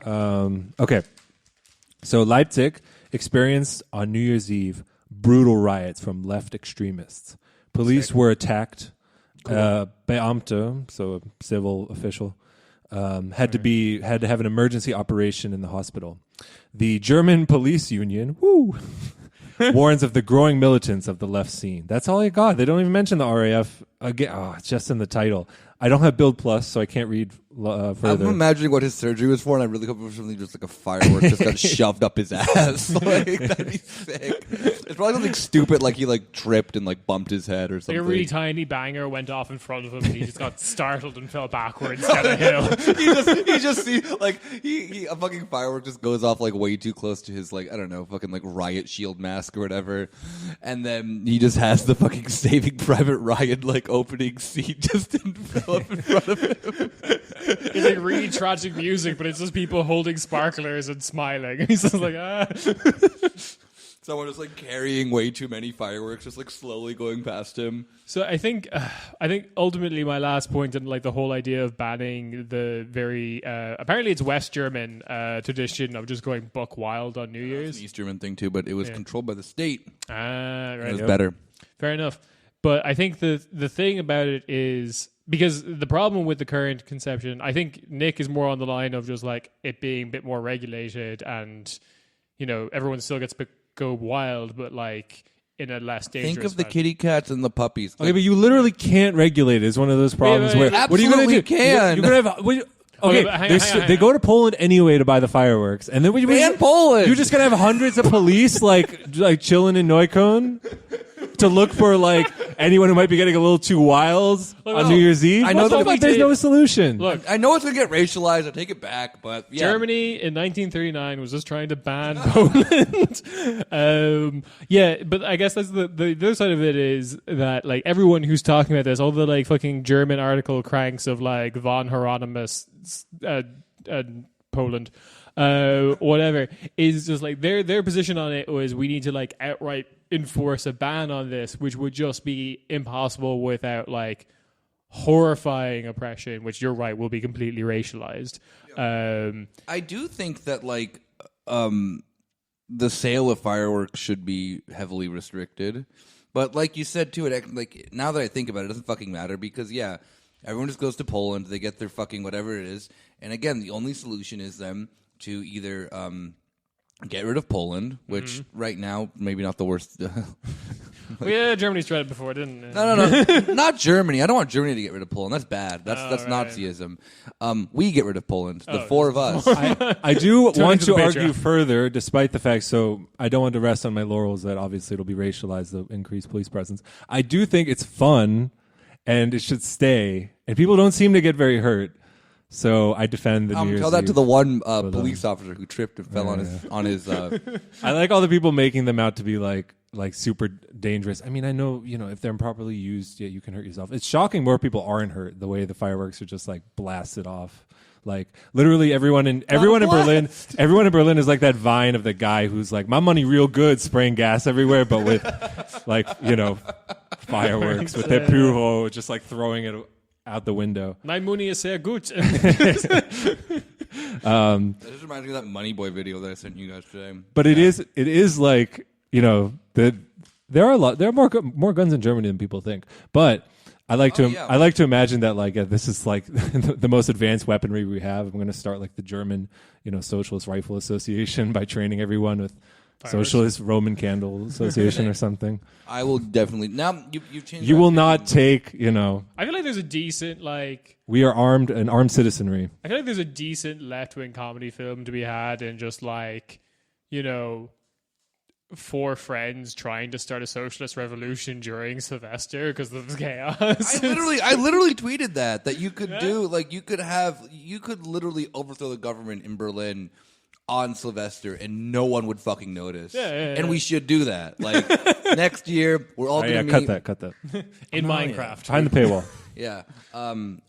Okay. So Leipzig experienced on New Year's Eve brutal riots from left extremists. Police were attacked. Beamte, so a civil official, had to have an emergency operation in the hospital. The German police union, warns of the growing militance of the left scene. That's all I got. They don't even mention the RAF again. Oh, it's just in the title. I don't have Build Plus, so I can't read further. I'm imagining what his surgery was for, and I really hope it was something just like a firework just got shoved up his ass. Like, that'd be sick. It's probably something stupid, like he like tripped and like bumped his head or something. Like a really tiny banger went off in front of him, and he just got startled and fell backwards down a hill. he just see like he a fucking firework just goes off like way too close to his like I don't know fucking like riot shield mask or whatever, and then he just has the fucking Saving Private Ryan like opening scene just in front of him. It's like really tragic music, but it's just people holding sparklers and smiling. He's just like, ah. Someone is like carrying way too many fireworks, just like slowly going past him. So I think ultimately my last point and like the whole idea of banning the very apparently it's West German tradition of just going buck wild on New Year's. It's an East German thing too, but it was controlled by the state. Right. It was better. Fair enough. But I think the thing about it is because the problem with the current conception, I think Nick is more on the line of just like it being a bit more regulated and, you know, everyone still gets to go wild, but like in a less dangerous Think of the kitty cats and the puppies. Okay, but you literally can't regulate it. It's one of those problems where what are you going to do? Can. You're going to have... Okay, hang on. They go to Poland anyway to buy the fireworks, and then ban Poland. You're just gonna have hundreds of police like chilling in Neukölln to look for like anyone who might be getting a little too wild on New Year's Eve. I know that there's no solution. Look, I know it's gonna get racialized. I take it back, but yeah. Germany in 1939 was just trying to ban Poland. But I guess that's the other side of it is that like everyone who's talking about this, all the like fucking German article cranks of like von Hieronymus Poland, whatever, is just like their position on it was we need to like outright enforce a ban on this, which would just be impossible without like horrifying oppression, which you're right will be completely racialized. I do think that like the sale of fireworks should be heavily restricted, but like you said too, it like now that I think about it, it doesn't fucking matter because everyone just goes to Poland, they get their fucking whatever it is, and again the only solution is them to either get rid of Poland, which right now maybe not the worst. Germany's tried it before, didn't it? No, not Germany. I don't want Germany to get rid of Poland. That's bad. That's right. Nazism. We get rid of Poland. The four of us. I do want to argue further, despite the fact. So I don't want to rest on my laurels that obviously it'll be racialized, the increased police presence. I do think it's fun, and it should stay. And people don't seem to get very hurt. So I defend the New Year's Tell that Eve. to the one police officer who tripped and fell on his. I like all the people making them out to be like super dangerous. I mean, I know if they're improperly used, you can hurt yourself. It's shocking more people aren't hurt the way the fireworks are just like blasted off. Like literally everyone in Berlin is like that vine of the guy who's like, my money real good, spraying gas everywhere, but with like fireworks with their Pyro, just like throwing it out the window. My money is sehr gut. That just reminds me of that Money Boy video that I sent you guys today. But it is like there are more guns in Germany than people think. But I like to imagine that like this is like the most advanced weaponry we have. I'm going to start like the German Socialist Rifle Association by training everyone with Socialist Roman Candle Association or something. I will definitely now. You've changed. You will not take. I feel like there's a decent like. We are an armed citizenry. I feel like there's a decent left-wing comedy film to be had, and just like four friends trying to start a socialist revolution during Sylvester because of the chaos. I literally tweeted that you could do like you could literally overthrow the government in Berlin on Sylvester and no one would fucking notice. And we should do that. Like next year we're all gonna meet. Cut that. In Minecraft. Behind the paywall. Yeah.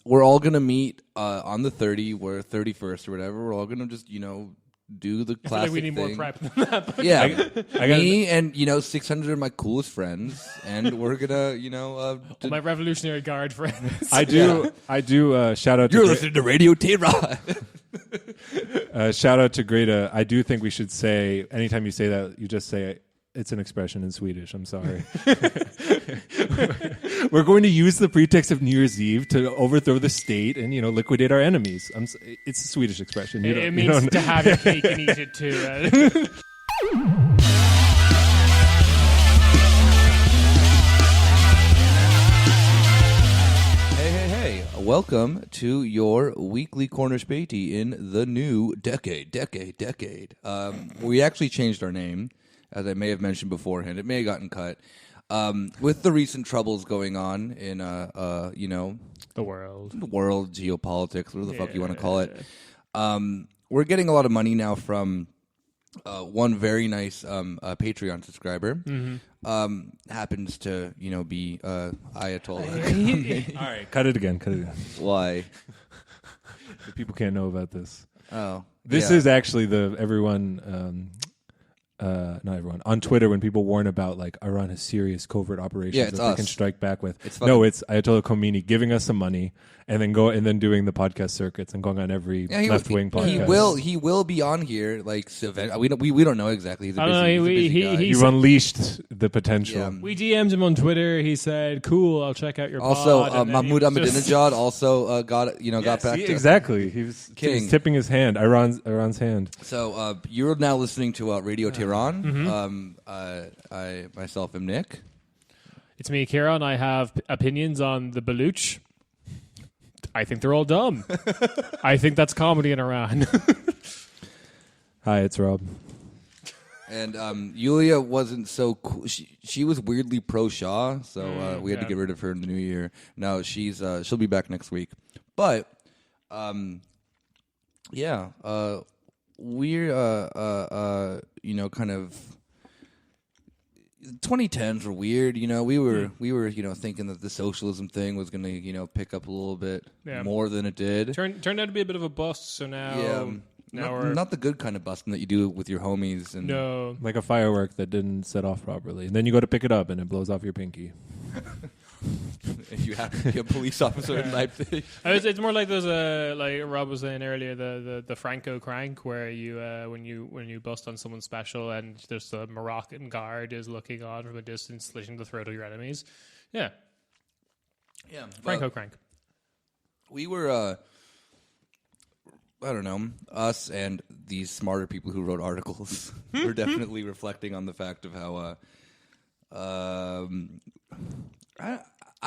We're all gonna meet on the 31st or whatever. We're all gonna just, do the classic I feel like we need thing. more prep than that. Yeah. Me and 600 of my coolest friends, and we're gonna my Revolutionary Guard friends. I do shout out. You're listening to Radio Tehran. Shout out to Greta. I do think we should say, anytime you say that, you just say it's an expression in Swedish. I'm sorry. We're going to use the pretext of New Year's Eve to overthrow the state and, liquidate our enemies. It's a Swedish expression. It means to have your cake and eat it too. Hey, welcome to your weekly Corner Späti in the new decade. We actually changed our name, as I may have mentioned beforehand. It may have gotten cut. With the recent troubles going on in, the world geopolitics, whatever the fuck you want to call it. We're getting a lot of money now from one very nice Patreon subscriber. Happens to, be Ayatollah. All right, cut it again. Why? The people can't know about this. Oh. This is actually not everyone, on Twitter when people warn about like Iran has serious covert operations that they can strike back with. It's Ayatollah Khomeini giving us some money and then doing the podcast circuits and going on every left wing podcast. He will be on here. Like we don't know exactly. He's a busy guy. You've unleashed the potential. Yeah. We DM'd him on Twitter. He said, "Cool, I'll check out your also, pod." Mahmoud Ahmadinejad also got back. Exactly. He was tipping his hand, Iran's hand. So you're now listening to Radio Tehran. I myself am Nick. It's me, Kieran. I have opinions on the Baluch. I think they're all dumb. I think that's comedy in Iran. Hi, it's Rob. And Yulia wasn't so cool. She was weirdly pro-Shah, so we had to get rid of her in the new year. Now she'll be back next week. But we're kind of 2010s were weird. We were thinking that the socialism thing was going to pick up a little bit more than it did. Turned out to be a bit of a bust. So now we're not the good kind of busting that you do with your homies. And no, like a firework that didn't set off properly, and then you go to pick it up and it blows off your pinky. And you have to be a police officer in Leipzig. It's more like there's like Rob was saying earlier, the Franco crank, where you when you bust on someone special and there's the Moroccan guard is looking on from a distance, slitting the throat of your enemies. Yeah, Franco crank. We were, I don't know, us and these smarter people who wrote articles were definitely reflecting on the fact of how.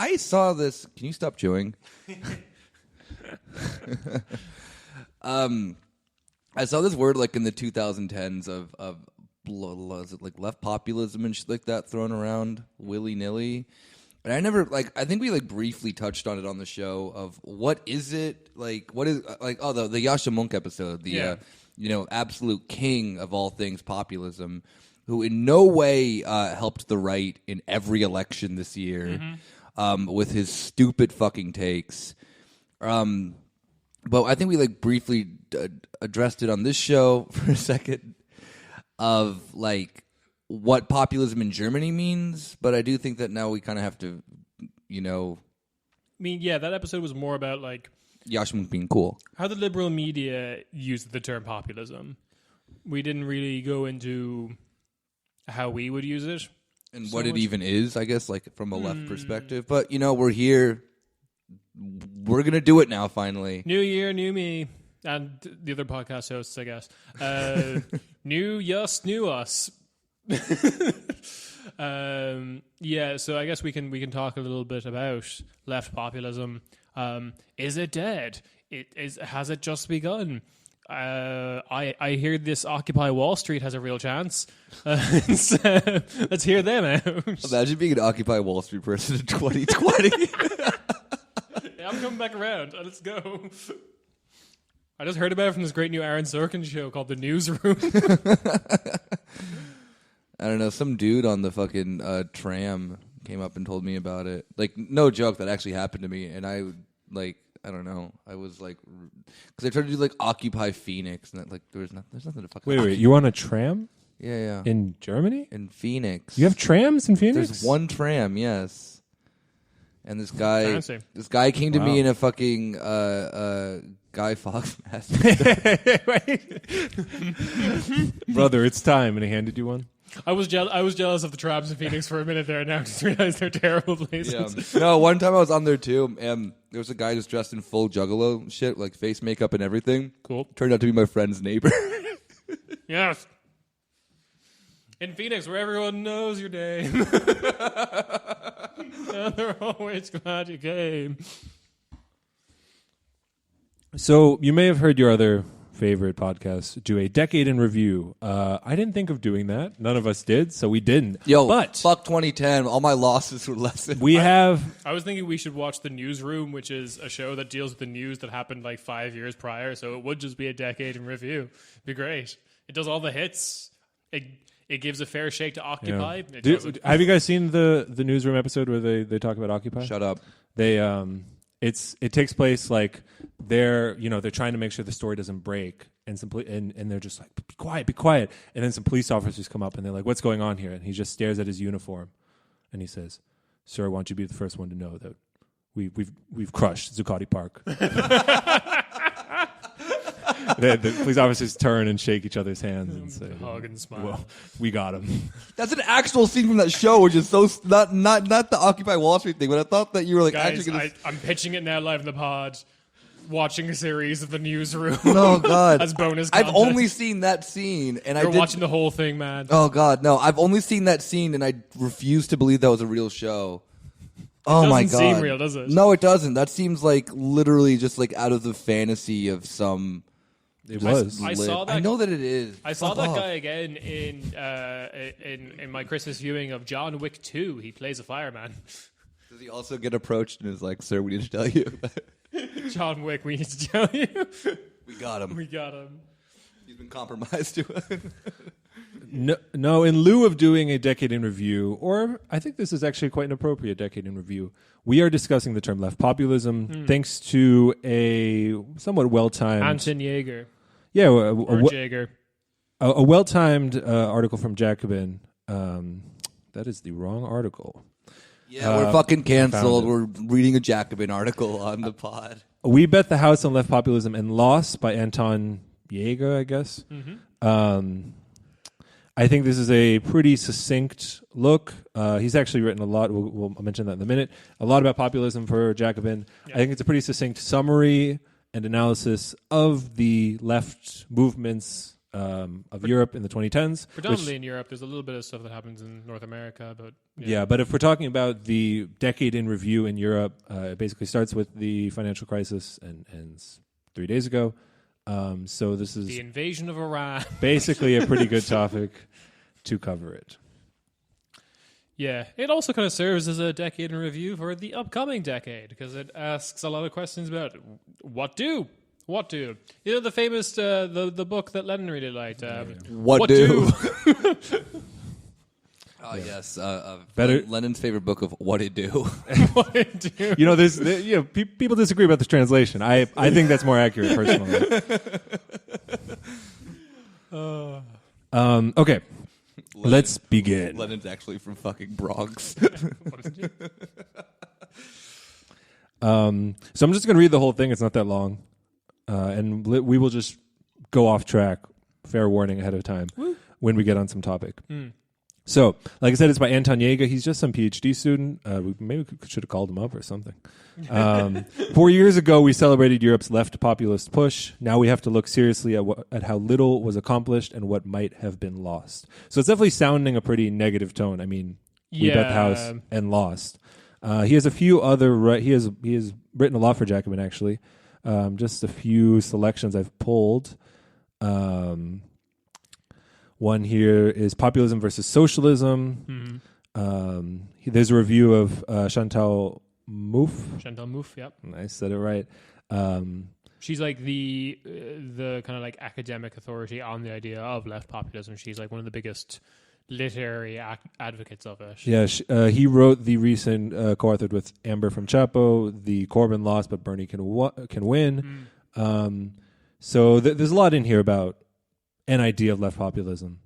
I saw this. Can you stop chewing? I saw this word like in the 2010s of was it like left populism and shit like that thrown around willy nilly. And I never I think we briefly touched on it on the show of what is it like? What is the Yasha Monk episode? The absolute king of all things populism, who in no way helped the right in every election this year with his stupid fucking takes. But I think we briefly addressed it on this show for a second of what populism in Germany means. But I do think that now we kind of have to, I mean, that episode was more about Yashmunk being cool. How the liberal media used the term populism. We didn't really go into how we would use it. And what it even is, I guess, from a left perspective. But, we're here. We're going to do it now, finally. New year, new me. And the other podcast hosts, I guess. New us. So I guess we can talk a little bit about left populism. Is it dead? Has it just begun? I hear this Occupy Wall Street has a real chance. Let's hear them out. Imagine being an Occupy Wall Street person in 2020. I'm coming back around. Let's go. I just heard about it from this great new Aaron Sorkin show called The Newsroom. I don't know. Some dude on the fucking tram came up and told me about it. No joke, that actually happened to me. And I don't know. I was because I tried to do Occupy Phoenix, and there's nothing to fucking. Wait, you on a tram? Yeah. In Germany? In Phoenix. You have trams in Phoenix? There's one tram, yes. And this Fancy. guy came to Wow. me in a fucking Guy Fawkes mask. Brother, it's time. And he handed you one? I was jealous of the trams in Phoenix for a minute there. Now I just realized they're terrible places. Yeah. No, one time I was on there too, and there was a guy just dressed in full Juggalo shit, like face makeup and everything. Cool. Turned out to be my friend's neighbor. Yes. In Phoenix, where everyone knows your name. And they're always glad you came. So you may have heard your other favorite podcast do a decade in review. I didn't think of doing that. None of us did, so we didn't. But fuck 2010. All my losses were lessened. We have... I was thinking we should watch The Newsroom, which is a show that deals with the news that happened like 5 years prior, so it would just be a decade in review. It'd be great. It does all the hits. It gives a fair shake to Occupy. Yeah. Have you guys seen the Newsroom episode where they talk about Occupy? Shut up. They it takes place like they're trying to make sure the story doesn't break, and and they're just like, be quiet, and then some police officers come up and they're like, what's going on here? And he just stares at his uniform and he says, sir, why don't you be the first one to know that we've crushed Zuccotti Park. The police officers turn and shake each other's hands and say, hug and smile. well, we got him. That's an actual scene from that show, which is so not the Occupy Wall Street thing. But I thought that you were like Guys, actually going to. I'm pitching it now live in the pod. Watching a series of The Newsroom. Oh God! As bonus content. I've only seen that scene, and You're watching the whole thing, man. Oh God, no! I've only seen that scene, and I refuse to believe that was a real show. Oh my God! Doesn't seem real, does it? No, it doesn't. That seems like literally just like out of the fantasy of some. It was. I saw that. I know that it is. I saw that guy again in my Christmas viewing of John Wick 2. He plays a fireman. Does he also get approached and is like, "Sir, we need to tell you." John Wick, we need to tell you. We got him. We got him. He's been compromised to it. No, in lieu of doing a decade in review, or I think this is actually quite an appropriate decade in review, we are discussing the term left populism thanks to a somewhat well-timed... Anton Jaeger. Yeah, Jaeger. a well-timed article from Jacobin. That is the wrong article. Yeah, we're fucking canceled. found We're reading a Jacobin article on the pod. We Bet the House on Left Populism and Lost by Anton Jaeger, I guess. Mm-hmm. I think this is a pretty succinct look. He's actually written a lot. We'll mention that in a minute. A lot about populism for Jacobin. Yeah. I think it's a pretty succinct summary and analysis of the left movements of Europe in the 2010s. Predominantly in Europe. There's a little bit of stuff that happens in North America, but yeah. But if we're talking about the decade in review in Europe, it basically starts with the financial crisis and ends 3 days ago. So this is the invasion of Iran. Basically a pretty good topic to cover it. Yeah, it also kind of serves as a decade in review for the upcoming decade because it asks a lot of questions about what do. You know the famous the book that Lenin really liked. What do? Oh yes, Better Lenin's favorite book of What It Do. What it do? You know, people disagree about this translation. I think that's more accurate personally. Okay, let's begin. Lenin's actually from fucking Bronx. So I'm just going to read the whole thing. It's not that long, and we will just go off track. Fair warning ahead of time when we get on some topic. So, like I said, it's by Anton Jaeger. He's just some PhD student. Maybe we should have called him up or something. 4 years ago, we celebrated Europe's left populist push. Now we have to look seriously at how little was accomplished and what might have been lost. So it's definitely sounding a pretty negative tone. I mean, we bet the house and lost. He has a few other. He has written a lot for Jacobin, actually. Just a few selections I've pulled. One here is Populism versus Socialism. There's a review of Chantal Mouffe. Chantal Mouffe, yep. I said it right. She's like the kind of like academic authority on the idea of left populism. She's like one of the biggest literary advocates of it. Yeah, he wrote the recent co-authored with Amber from Chapo, the Corbyn lost but Bernie can win. So there's a lot in here about an idea of left populism.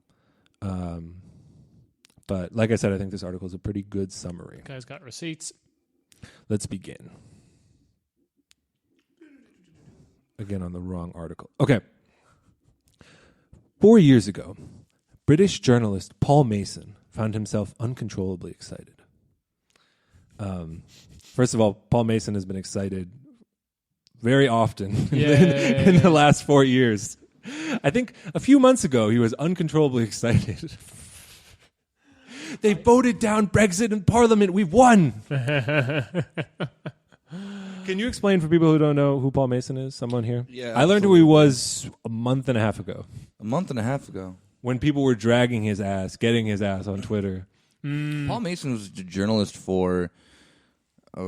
But like I said, I think this article is a pretty good summary. Guy's got receipts. Let's begin. Again on the wrong article. Okay. 4 years ago, British journalist Paul Mason found himself uncontrollably excited. First of all, Paul Mason has been excited very often in the last 4 years. I think a few months ago he was uncontrollably excited. They voted down Brexit in Parliament. We've won. Can you explain for people who don't know who Paul Mason is? Someone here? Yeah, I learned who he was a month and a half ago. A month and a half ago. When people were dragging his ass, getting his ass on Twitter. Paul Mason was a journalist for... I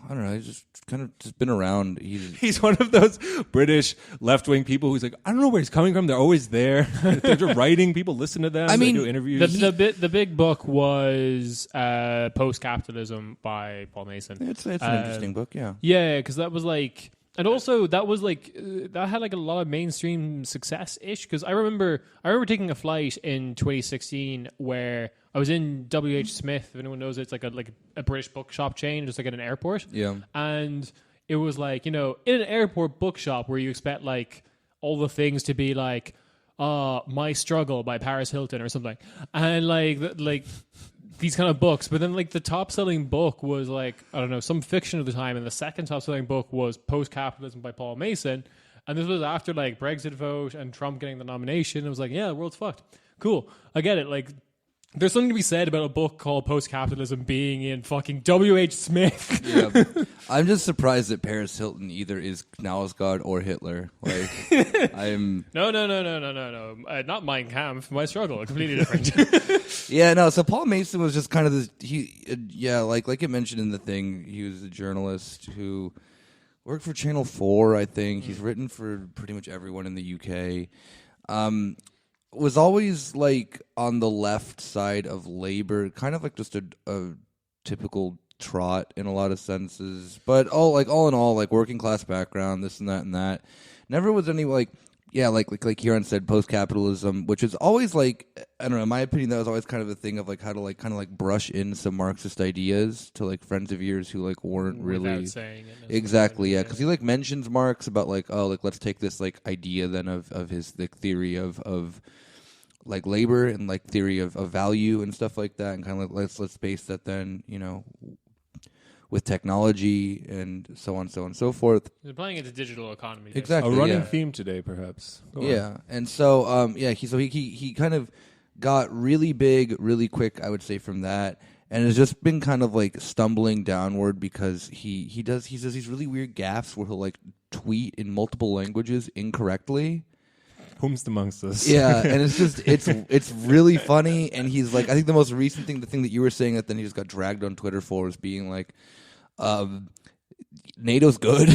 don't know. He's just kind of just been around. He's one of those British left-wing people who's like, I don't know where he's coming from. They're always there. They're just writing. People listen to them. I mean, they do interviews. The big book was Post-Capitalism by Paul Mason. It's an interesting book, yeah. Yeah, because that was like... And also, that was like that had like a lot of mainstream success-ish. Because I remember taking a flight in 2016 where I was in W.H. Smith. If anyone knows it, it's like a British bookshop chain, just like at an airport. Yeah. And it was like, you know, in an airport bookshop where you expect like all the things to be like, My Struggle by Paris Hilton or something, and like these kind of books. But then like the top selling book was like, I don't know, some fiction of the time, and the second top selling book was Post-Capitalism by Paul Mason. And this was after like Brexit vote and Trump getting the nomination. It was like, yeah, the world's fucked. Cool. I get it. Like, there's something to be said about a book called Post-Capitalism being in fucking W.H. Smith. Yeah. I'm just surprised that Paris Hilton either is Knausgard or Hitler. Like, I'm... No. Not Mein Kampf. My Struggle. Completely different. Yeah, no, so Paul Mason was just kind of this... like it mentioned in the thing, he was a journalist who worked for Channel 4, I think. He's written for pretty much everyone in the UK. Was always like on the left side of labor, kind of like just a typical trot in a lot of senses, but all in all, like working class background, this and that and that. Never was any like Kieran said, post-capitalism, which is always like, I don't know, in my opinion, that was always kind of a thing of like how to like kind of like brush in some Marxist ideas to like friends of yours who like weren't really without saying it. Exactly, yeah, because he like mentions Marx about like, oh, like let's take this like idea then of his like theory of like labor and like theory of value and stuff like that, and kind of like let's base that then, you know, with technology and so on and so forth. They're applying it to digital economy. Exactly, a running theme today, perhaps. Go on. And so he kind of got really big, really quick, I would say, from that, and has just been kind of like stumbling downward because he does these really weird gaffes where he'll like tweet in multiple languages incorrectly. Whomst amongst us? Yeah, and it's just it's really funny. And he's like, I think the most recent thing, the thing that you were saying that then he just got dragged on Twitter for, was being like, NATO's good.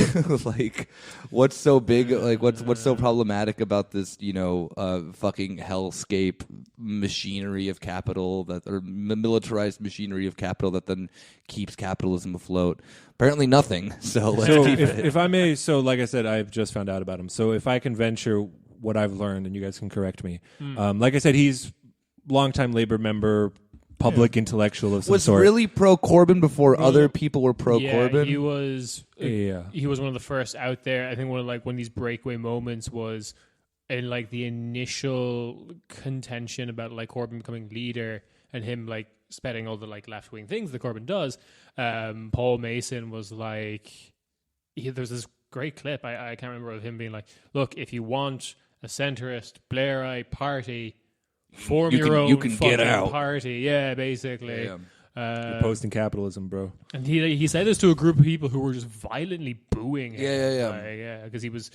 Like, what's so big? Like, what's so problematic about this? You know, fucking hellscape machinery of capital or militarized machinery of capital that then keeps capitalism afloat. Apparently, nothing. So let's keep it. If I may, so like I said, I've just found out about him. So if I can venture what I've learned, and you guys can correct me. Like I said, he's longtime labor member, public intellectual of some was sort. really pro Corbyn before other people were pro Corbyn. He was. He was one of the first out there. I think one of these breakaway moments was in like the initial contention about like Corbyn becoming leader and him like spreading all the like left wing things that Corbyn does. Paul Mason was like, there's this great clip. I can't remember of him being like, look, if you want a centrist Blairite party, form your own fucking party. Yeah, basically. Yeah. You're posting capitalism, bro. And he said this to a group of people who were just violently booing him. Yeah. Because he was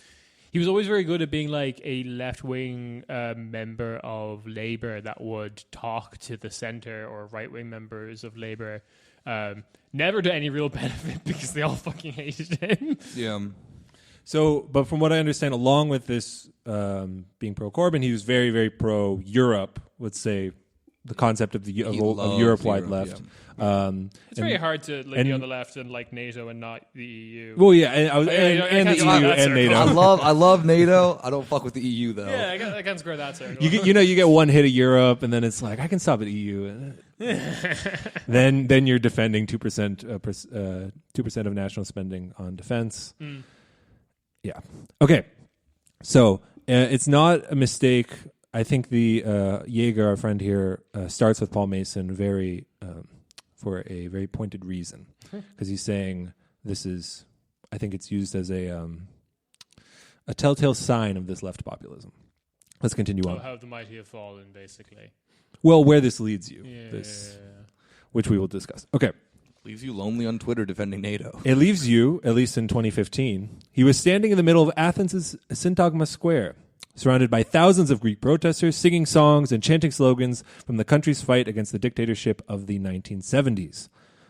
always very good at being like a left-wing member of Labour that would talk to the centre or right-wing members of Labour. Never to any real benefit because they all fucking hated him. Yeah. So, but from what I understand, along with this being pro-Corbyn, he was very, very pro-Europe, let's say, the concept of He of loves Europe-wide Europe, left. It's very hard to be on the left and like NATO and not the EU. Well, yeah, and I the can't EU go that and NATO. I love NATO. I don't fuck with the EU though. Yeah, I can't square that circle. You get one hit of Europe, and then it's like I can stop at EU. then you're defending 2% of national spending on defense. Yeah. Okay. So it's not a mistake. I think the Jaeger, our friend here, starts with Paul Mason for a very pointed reason, because he's saying this is. I think it's used as a telltale sign of this left populism. Let's continue on. How the mighty have fallen, basically. Well, where this leads you, Yeah. which we will discuss. Okay. Leaves you lonely on Twitter defending NATO. It leaves you, at least in 2015. He was standing in the middle of Athens' Syntagma Square, surrounded by thousands of Greek protesters singing songs and chanting slogans from the country's fight against the dictatorship of the 1970s.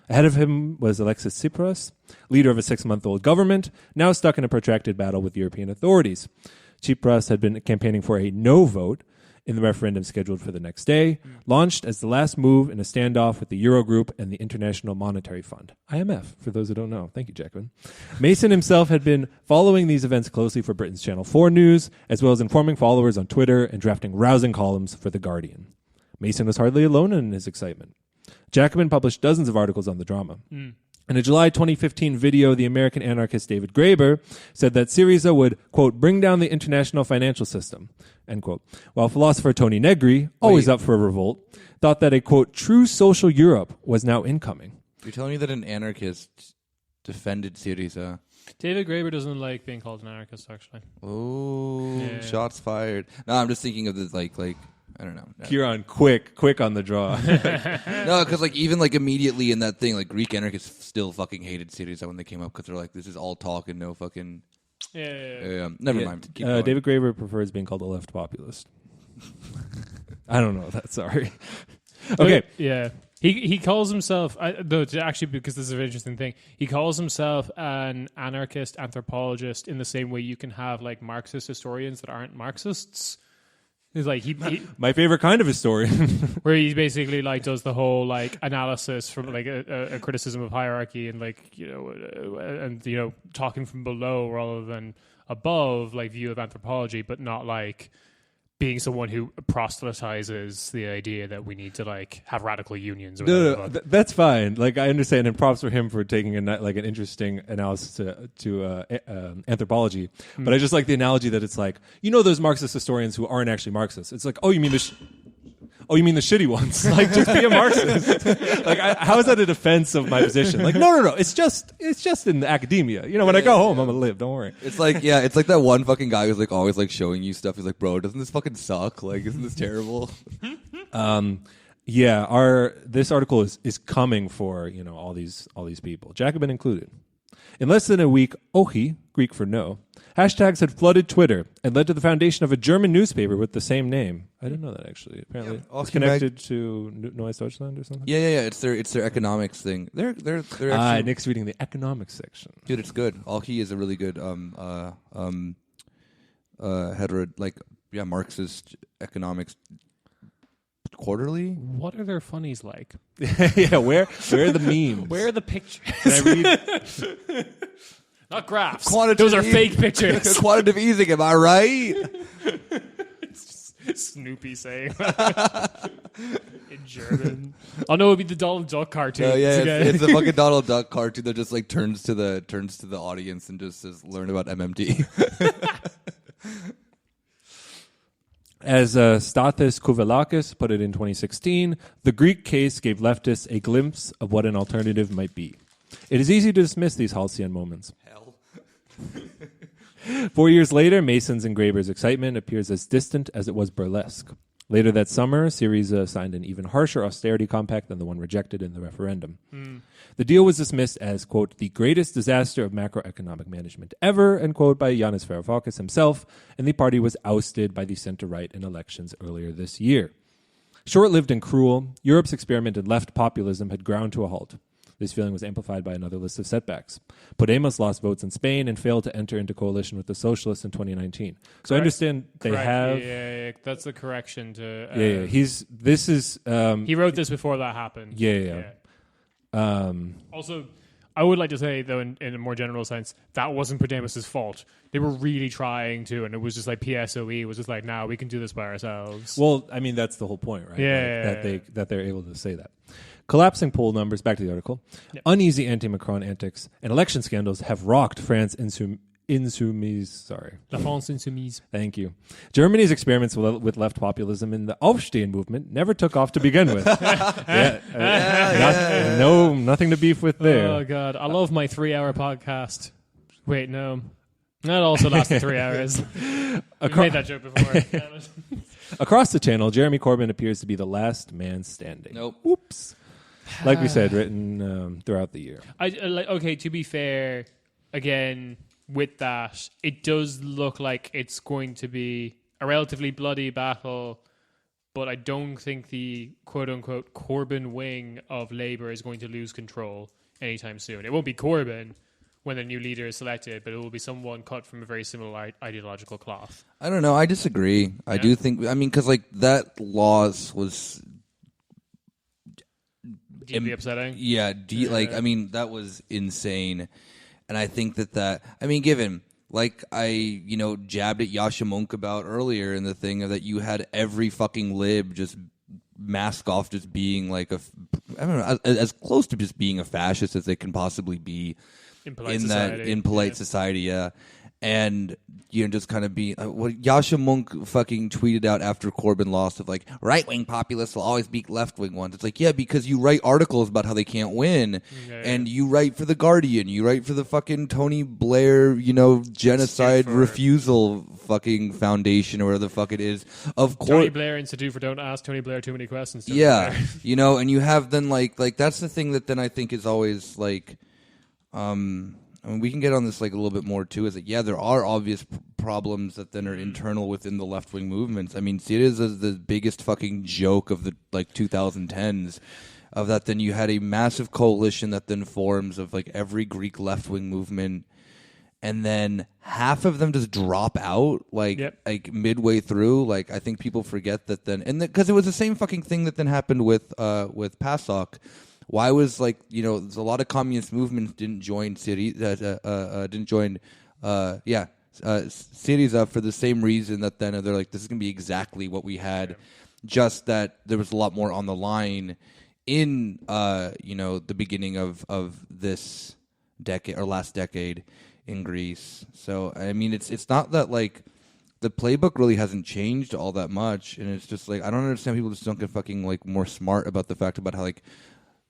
Ahead of him was Alexis Tsipras, leader of a 6-month-old government, now stuck in a protracted battle with European authorities. Tsipras had been campaigning for a no vote in the referendum scheduled for the next day, launched as the last move in a standoff with the Eurogroup and the International Monetary Fund, IMF, for those who don't know. Thank you, Jacqueline. Mason himself had been following these events closely for Britain's Channel 4 News, as well as informing followers on Twitter and drafting rousing columns for The Guardian. Mason was hardly alone in his excitement. Jacobin published dozens of articles on the drama. In a July 2015 video, the American anarchist David Graeber said that Syriza would, quote, bring down the international financial system, end quote. While philosopher Tony Negri, always up for a revolt, thought that a, quote, true social Europe was now incoming. You're telling me that an anarchist defended Syriza? David Graeber doesn't like being called an anarchist, actually. Oh, Yeah. shots fired. No, I'm just thinking of this, like I don't know. Kieran, quick on the draw. No, because even immediately in that thing, Greek anarchists still fucking hated Syriza when they came up because they're like, this is all talk and no fucking. Yeah. Never mind. Keep going. David Graeber prefers being called a left populist. I don't know that. Sorry. Okay. But, yeah. He calls himself, actually, because this is an interesting thing, he calls himself an anarchist anthropologist in the same way you can have Marxist historians that aren't Marxists. It's he my favorite kind of historian, where he basically does the whole analysis from a criticism of hierarchy and and talking from below rather than above view of anthropology, but not being someone who proselytizes the idea that we need to have radical unions. Or no, that's fine. I understand, and props for him for taking an interesting analysis to anthropology. But I just like the analogy that it's those Marxist historians who aren't actually Marxists. It's oh, you mean the shitty ones? Just be a Marxist. How is that a defense of my position? No. It's just in the academia. When I go home, I'm gonna live. Don't worry. It's it's that one fucking guy who's always showing you stuff. He's bro, doesn't this fucking suck? Isn't this terrible? Yeah. This article is coming for all these people, Jacobin included. In less than a week, Ohi, Greek for no, hashtags had flooded Twitter and led to the foundation of a German newspaper with the same name. I didn't know that, actually. Apparently, it's connected to Neues Deutschland or something. Yeah. It's their economics thing. They're actually, Nick's reading the economics section. Dude, it's good. Ohi is a really good Marxist economics quarterly. What are their funnies like? Yeah, where are the memes? Where are the pictures? Can I read? Not graphs. Those are fake pictures. Quantitative easing, am I right? It's just Snoopy saying in German. Oh no, it'd be the Donald Duck cartoon. It's the fucking Donald Duck cartoon that just turns to the audience and just says, "Learn about MMT." As Stathis Kouvelakis put it in 2016, the Greek case gave leftists a glimpse of what an alternative might be. It is easy to dismiss these halcyon moments. Hell. 4 years later, Mason's and Graeber's excitement appears as distant as it was burlesque. Later that summer, Syriza signed an even harsher austerity compact than the one rejected in the referendum. The deal was dismissed as, quote, the greatest disaster of macroeconomic management ever, end quote, by Yanis Varoufakis himself, and the party was ousted by the center-right in elections earlier this year. Short-lived and cruel, Europe's experiment in left populism had ground to a halt. This feeling was amplified by another list of setbacks. Podemos lost votes in Spain and failed to enter into coalition with the socialists in 2019. So Correct. I understand they have... Yeah, that's the correction to... He wrote this before that happened. Yeah. Also, I would like to say, though, in a more general sense, that wasn't Podemos' fault. They were really trying to, and it was just like PSOE was just like, "Now we can do this by ourselves." Well, I mean, that's the whole point, right? Yeah. That they're able to say that. Collapsing poll numbers, back to the article, uneasy anti-Macron antics, and election scandals have rocked France insoumise. Sorry. La France insoumise. Thank you. Germany's experiments with left populism in the Aufstehen movement never took off to begin with. Nothing to beef with there. Oh, God. I love my 3-hour podcast. Wait, no. That also lasted 3 hours. I made that joke before. Across the channel, Jeremy Corbyn appears to be the last man standing. Nope. Whoops. Like we said, written throughout the year. Okay, to be fair, again, with that, it does look like it's going to be a relatively bloody battle, but I don't think the quote-unquote Corbyn wing of Labour is going to lose control anytime soon. It won't be Corbyn when the new leader is selected, but it will be someone cut from a very similar ideological cloth. I don't know. I disagree. I do think... I mean, because, like, that loss was... Deeply upsetting. Yeah, I mean, that was insane. And I think that I mean, given, like I, jabbed at Yasha Monk about earlier in the thing of that you had every fucking lib just mask off just being like I don't know, as close to just being a fascist as they can possibly be in polite society, yeah. And just kind of be what Yasha Monk fucking tweeted out after Corbyn lost of like right wing populists will always beat left wing ones. It's like, yeah, because you write articles about how they can't win, and you write for the Guardian, you write for the fucking Tony Blair, genocide refusal fucking foundation or whatever the fuck it is. Of course, Tony Blair Institute for Don't Ask Tony Blair Too Many Questions. Yeah, and you have then like that's the thing that then I think is always like, I mean, we can get on this like a little bit more too. Is that there are obvious problems that then are internal within the left wing movements. I mean, see, it is the biggest fucking joke of the like 2010s. Of that, then you had a massive coalition that then forms of like every Greek left wing movement, and then half of them just drop out like midway through. Like I think people forget that then, and because it was the same fucking thing that then happened with PASOK. Why was there's a lot of communist movements didn't join Syriza for the same reason that then they're like, this is going to be exactly what we had, just that there was a lot more on the line in the beginning of this decade or last decade in Greece. So I mean, it's not that like the playbook really hasn't changed all that much, and it's just like I don't understand people just don't get fucking like more smart about the fact about how like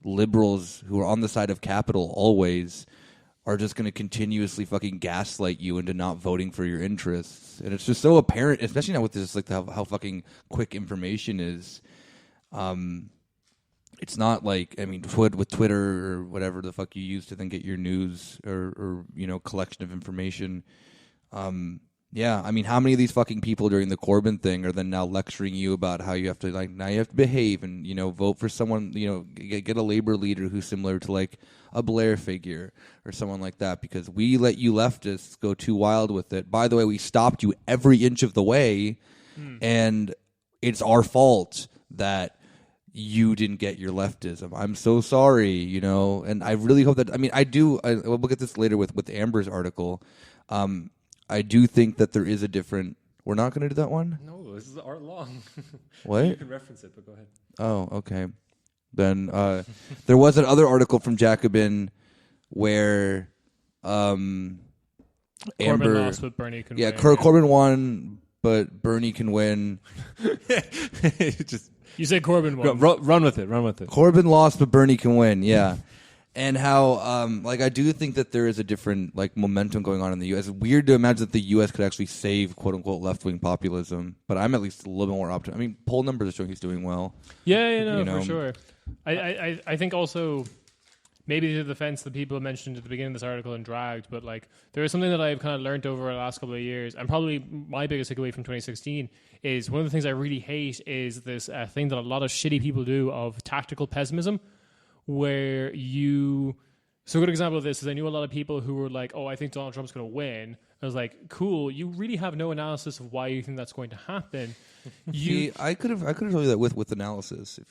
liberals who are on the side of capital always are just going to continuously fucking gaslight you into not voting for your interests. And it's just so apparent, especially now with this, like how fucking quick information is. It's not like, I mean, with Twitter or whatever the fuck you use to then get your news or collection of information. Yeah, I mean, how many of these fucking people during the Corbyn thing are then now lecturing you about how you have to now you have to behave and vote for someone, get a labor leader who's similar to like a Blair figure or someone like that because we let you leftists go too wild with it. By the way, we stopped you every inch of the way, and it's our fault that you didn't get your leftism. I'm so sorry, and I really hope that. I mean, we'll get this later with Amber's article. I do think that there is a different... We're not going to do that one? No, this is art long. What? You can reference it, but go ahead. Oh, okay. Then there was another article from Jacobin where Corbyn Amber... lost, but Bernie can win. Yeah, Corbyn won, but Bernie can win. Just you said Corbyn won. Run with it. Corbyn lost, but Bernie can win, yeah. And how, I do think that there is a different, momentum going on in the U.S. It's weird to imagine that the U.S. could actually save, quote-unquote, left-wing populism. But I'm at least a little bit more optimistic. I mean, poll numbers are showing he's doing well. Yeah, for sure. I think also, maybe to the defense that people mentioned at the beginning of this article and dragged, but, there is something that I've kind of learned over the last couple of years, and probably my biggest takeaway from 2016 is one of the things I really hate is this thing that a lot of shitty people do of tactical pessimism, where you. So a good example of this is I knew a lot of people who were like, "Oh, I think Donald Trump's going to win." I was like, "Cool, you really have no analysis of why you think that's going to happen." See, I could have told you that with analysis. If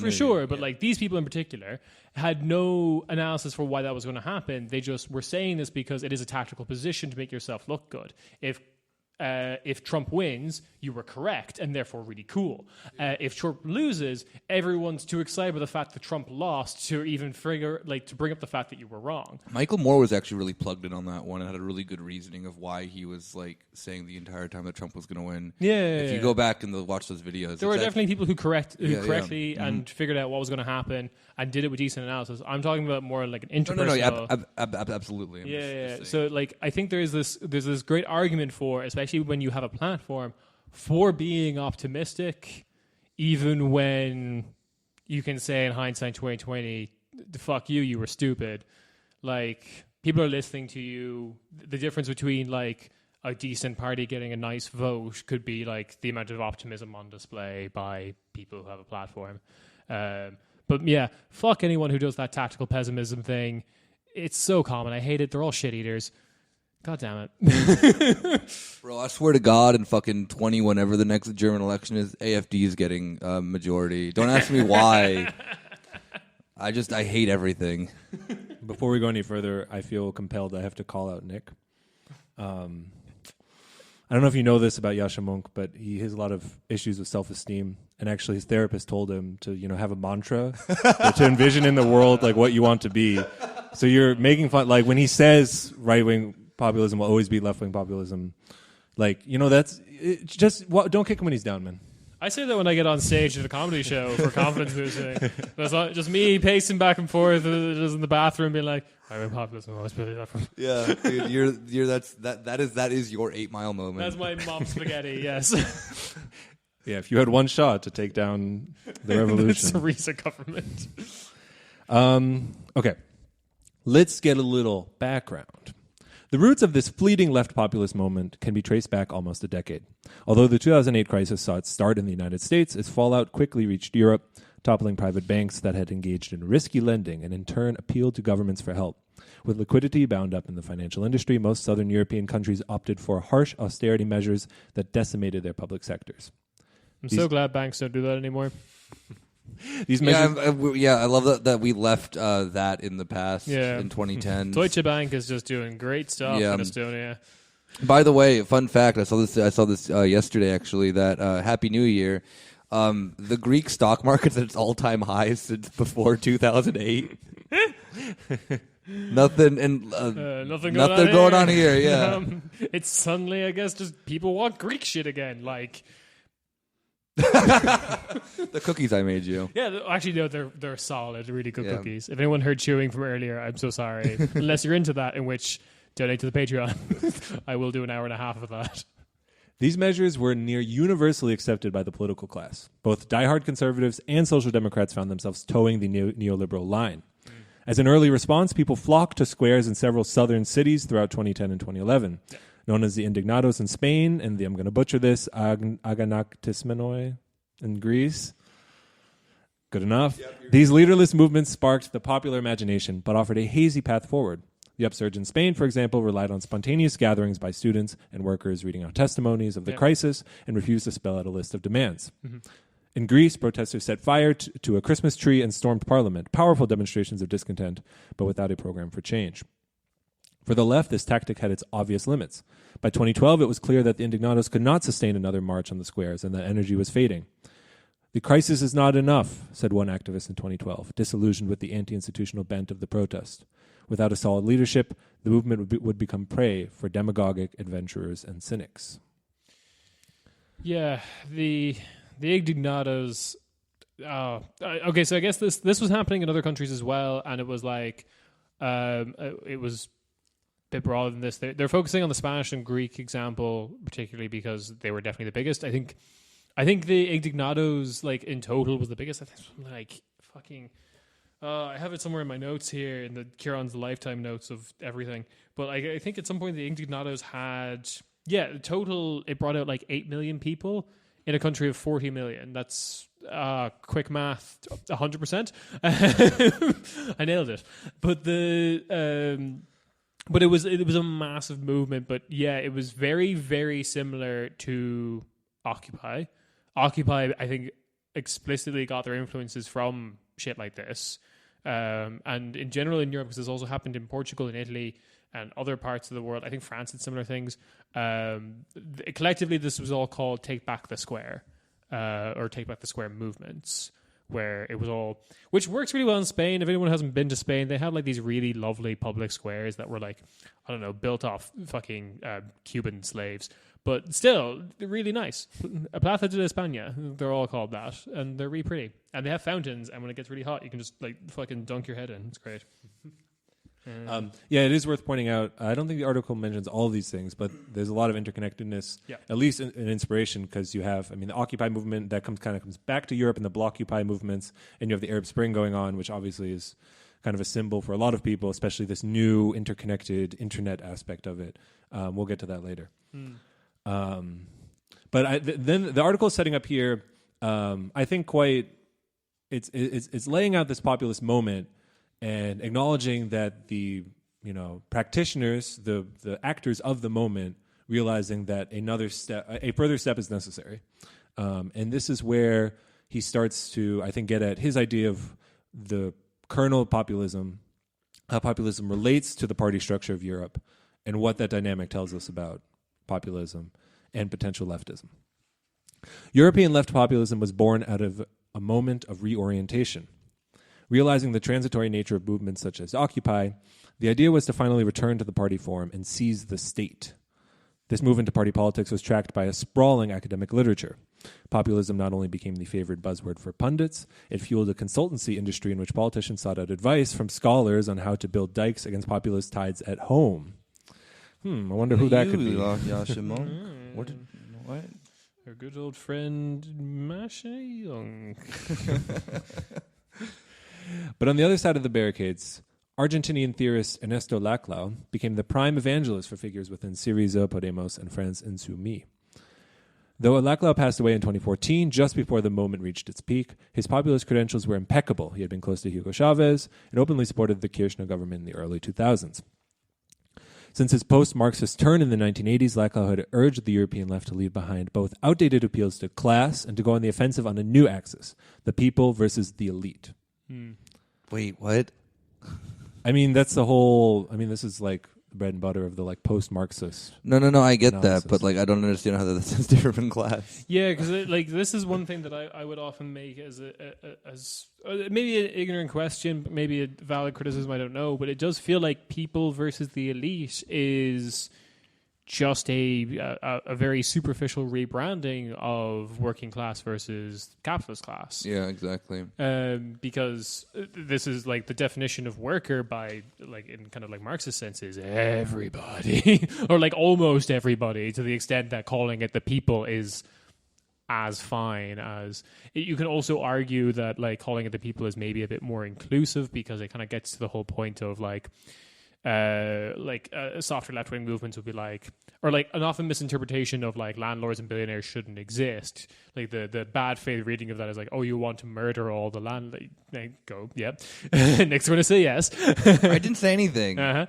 For sure. you. But like these people in particular had no analysis for why that was going to happen. They just were saying this because it is a tactical position to make yourself look good. If Trump wins, you were correct and therefore really cool. If Trump loses, everyone's too excited by the fact that Trump lost to even to bring up the fact that you were wrong. Michael Moore was actually really plugged in on that one and had a really good reasoning of why he was like saying the entire time that Trump was going to win. If you go back and watch those videos, there were definitely people who correctly and figured out what was going to happen and did it with decent analysis. I'm talking about more like an interpersonal. Absolutely. So like I think there's this great argument for, especially when you have a platform, for being optimistic, even when you can say in hindsight 2020, fuck you were stupid. Like people are listening to you. The difference between like a decent party getting a nice vote could be like the amount of optimism on display by people who have a platform. But yeah, fuck anyone who does that tactical pessimism thing. It's so common. I hate it. They're all shit eaters. God damn it. Bro, I swear to God, in fucking 20, whenever the next German election is, AFD is getting a majority. Don't ask me why. I hate everything. Before we go any further, I feel compelled. I have to call out Nick. I don't know if you know this about Yasha Monk, but he has a lot of issues with self-esteem. And actually his therapist told him to, have a mantra, to envision in the world like what you want to be. So you're making fun, like when he says right-wing populism will always be left-wing populism, like, that's just don't kick him when he's down, man. I say that when I get on stage at a comedy show for confidence boosting. That's not just me pacing back and forth just in the bathroom being like, right-wing populism will always be left-wing. Yeah, dude, that is your 8 Mile moment. That's my mom's spaghetti, yes. Yeah, if you had one shot to take down the revolution. The Syriza government. Okay, let's get a little background. The roots of this fleeting left populist moment can be traced back almost a decade. Although the 2008 crisis saw its start in the United States, its fallout quickly reached Europe, toppling private banks that had engaged in risky lending and in turn appealed to governments for help. With liquidity bound up in the financial industry, most southern European countries opted for harsh austerity measures that decimated their public sectors. I'm so glad banks don't do that anymore. These measures, I love that we left that in the past in 2010. Deutsche Bank is just doing great stuff in Estonia. By the way, fun fact: I saw this yesterday. Actually, that Happy New Year. The Greek stock market's at its all-time high since before 2008. Nothing going on here. Yeah, it's suddenly, I guess, just people want Greek shit again, like. The cookies I made you. Yeah, actually, no, they're solid, really good cookies. If anyone heard chewing from earlier, I'm so sorry. Unless you're into that, in which donate to the Patreon. I will do an hour and a half of that. These measures were near universally accepted by the political class. Both diehard conservatives and social democrats found themselves towing the neoliberal line. As an early response, people flocked to squares in several southern cities throughout 2010 and 2011. Known as the Indignados in Spain, and I'm going to butcher this, Aganaktismenoi in Greece. Good enough. These leaderless movements sparked the popular imagination, but offered a hazy path forward. The upsurge in Spain, for example, relied on spontaneous gatherings by students and workers reading out testimonies of the crisis and refused to spell out a list of demands. Mm-hmm. In Greece, protesters set fire to a Christmas tree and stormed parliament, powerful demonstrations of discontent, but without a program for change. For the left, this tactic had its obvious limits. By 2012, it was clear that the Indignados could not sustain another march on the squares and that energy was fading. The crisis is not enough, said one activist in 2012, disillusioned with the anti-institutional bent of the protest. Without a solid leadership, the movement would become prey for demagogic adventurers and cynics. Yeah, the Indignados... okay, so I guess this was happening in other countries as well, and it was like... it was... bit broader than this. They're focusing on the Spanish and Greek example, particularly because they were definitely the biggest. I think the Indignados, like in total, was the biggest. I think something like fucking. I have it somewhere in my notes here in the Kieran's lifetime notes of everything. But I think at some point the Indignados had total. It brought out like 8 million people in a country of 40 million. That's quick math, 100%. I nailed it. But it was a massive movement. But yeah, it was very, very similar to Occupy. Occupy, I think, explicitly got their influences from shit like this. And in general in Europe, because this also happened in Portugal and Italy and other parts of the world. I think France did similar things. Collectively, this was all called Take Back the Square, or Take Back the Square movements, where it was all, which works really well in Spain. If anyone hasn't been to Spain, they have like these really lovely public squares that were like, I don't know, built off fucking Cuban slaves. But still, they're really nice. Plaza de España, they're all called that. And they're really pretty. And they have fountains, and when it gets really hot, you can just like fucking dunk your head in. It's great. Yeah, it is worth pointing out. I don't think the article mentions all of these things, but there's a lot of interconnectedness, at least an inspiration, because you have, the Occupy movement that comes back to Europe, and the Blockupy movements, and you have the Arab Spring going on, which obviously is kind of a symbol for a lot of people, especially this new interconnected internet aspect of it. We'll get to that later. But then the article is setting up here, I think it's laying out this populist moment and acknowledging that the practitioners, the actors of the moment, realizing that a further step is necessary, and this is where he starts to, I think, get at his idea of the kernel of populism, how populism relates to the party structure of Europe, and what that dynamic tells us about populism and potential leftism. European left populism was born out of a moment of reorientation. Realizing the transitory nature of movements such as Occupy, the idea was to finally return to the party form and seize the state. This move into party politics was tracked by a sprawling academic literature. Populism not only became the favored buzzword for pundits, it fueled a consultancy industry in which politicians sought out advice from scholars on how to build dikes against populist tides at home. I wonder who that could be. What? Our good old friend Masha Young. But on the other side of the barricades, Argentinian theorist Ernesto Laclau became the prime evangelist for figures within Syriza, Podemos, and France Insoumis. Though Laclau passed away in 2014, just before the moment reached its peak, his populist credentials were impeccable. He had been close to Hugo Chavez and openly supported the Kirchner government in the early 2000s. Since his post-Marxist turn in the 1980s, Laclau had urged the European left to leave behind both outdated appeals to class and to go on the offensive on a new axis, the people versus the elite. Wait, what? That's the whole, this is like the bread and butter of the like post-Marxist. No, I get analysis. that, but like I don't understand how this is different from class. Yeah, because this is one thing that I would often make as maybe an ignorant question, but maybe a valid criticism, I don't know, but it does feel like people versus the elite is just a very superficial rebranding of working class versus capitalist class. Yeah, exactly. Because this is like the definition of worker by like in kind of like Marxist sense is everybody or like almost everybody, to the extent that calling it the people is as fine as you can also argue that like calling it the people is maybe a bit more inclusive, because it kind of gets to the whole point of like softer left-wing movements would be like, or like an often misinterpretation of like landlords and billionaires shouldn't exist. Like the bad faith reading of that is like, oh, you want to murder all the land? Like, go, yep. Nick's going to say yes. I didn't say anything. But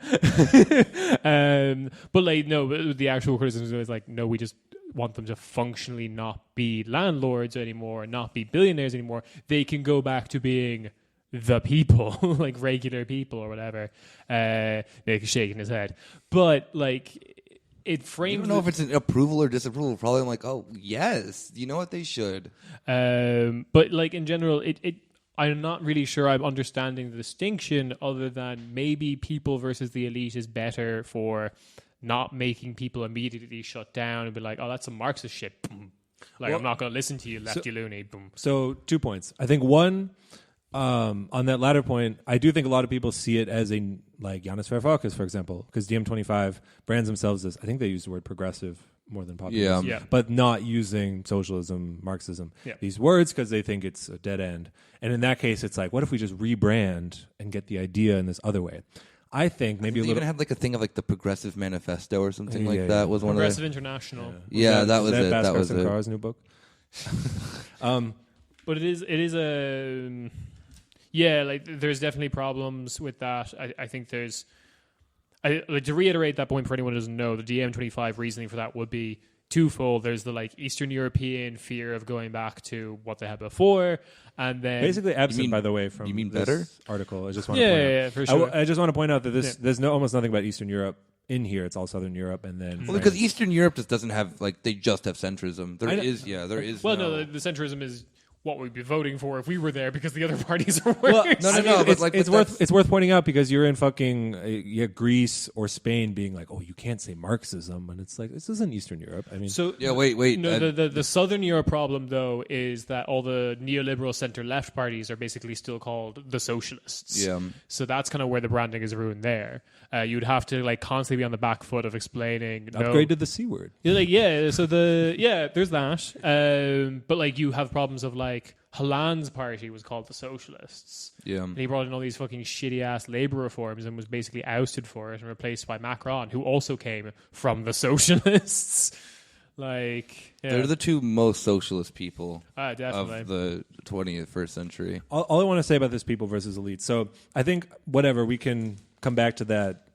like, no, the actual criticism is like, no, we just want them to functionally not be landlords anymore, not be billionaires anymore. They can go back to being the people, like regular people or whatever. Nick is shaking his head. But like, it frames... I don't know if it's an approval or disapproval. Probably I'm like, oh, yes, you know what, they should. But like in general, I'm not really sure I'm understanding the distinction, other than maybe people versus the elite is better for not making people immediately shut down and be like, oh, that's some Marxist shit. Boom. Like, I'm not going to listen to you, lefty loony. Boom. So 2 points. I think one... on that latter point, I do think a lot of people see it as like Yanis Varoufakis, for example, because DiEM25 brands themselves as, I think they use the word progressive more than populist, but not using socialism, Marxism, these words, because they think it's a dead end. And in that case, it's like, what if we just rebrand and get the idea in this other way? I think maybe a little... They even had like a thing of like the Progressive Manifesto or something like that. Was one Progressive of International. That was it. That was it. Carr's new book. But it is a yeah, like there's definitely problems with that. I think there's like to reiterate that point for anyone who doesn't know, the DiEM25 reasoning for that would be twofold. There's the like Eastern European fear of going back to what they had before, and then basically absent, by the way, from you mean this better? article. I just want to point out. Yeah, for sure. I just want to point out that there's almost nothing about Eastern Europe in here. It's all Southern Europe, and then because Eastern Europe just doesn't have they just have centrism. There is. Well, no, the centrism is what we'd be voting for if we were there because the other parties are worse. Well, no. But it's worth pointing out because you're in fucking Greece or Spain being like, oh, you can't say Marxism, and it's like this isn't Eastern Europe. I mean, so yeah, wait. No, the Southern Europe problem though is that all the neoliberal center-left parties are basically still called the socialists. Yeah. So that's kind of where the branding is ruined there. You'd have to like constantly be on the back foot of explaining. Upgrade to the C word. You're like, so there's that. But like you have problems of like Hollande's party was called the Socialists. Yeah. And he brought in all these fucking shitty ass labour reforms and was basically ousted for it and replaced by Macron, who also came from the Socialists. Like, yeah. They're the two most socialist people definitely. of the 21st century. All I want to say about this people versus elite. So I think whatever, we can come back to that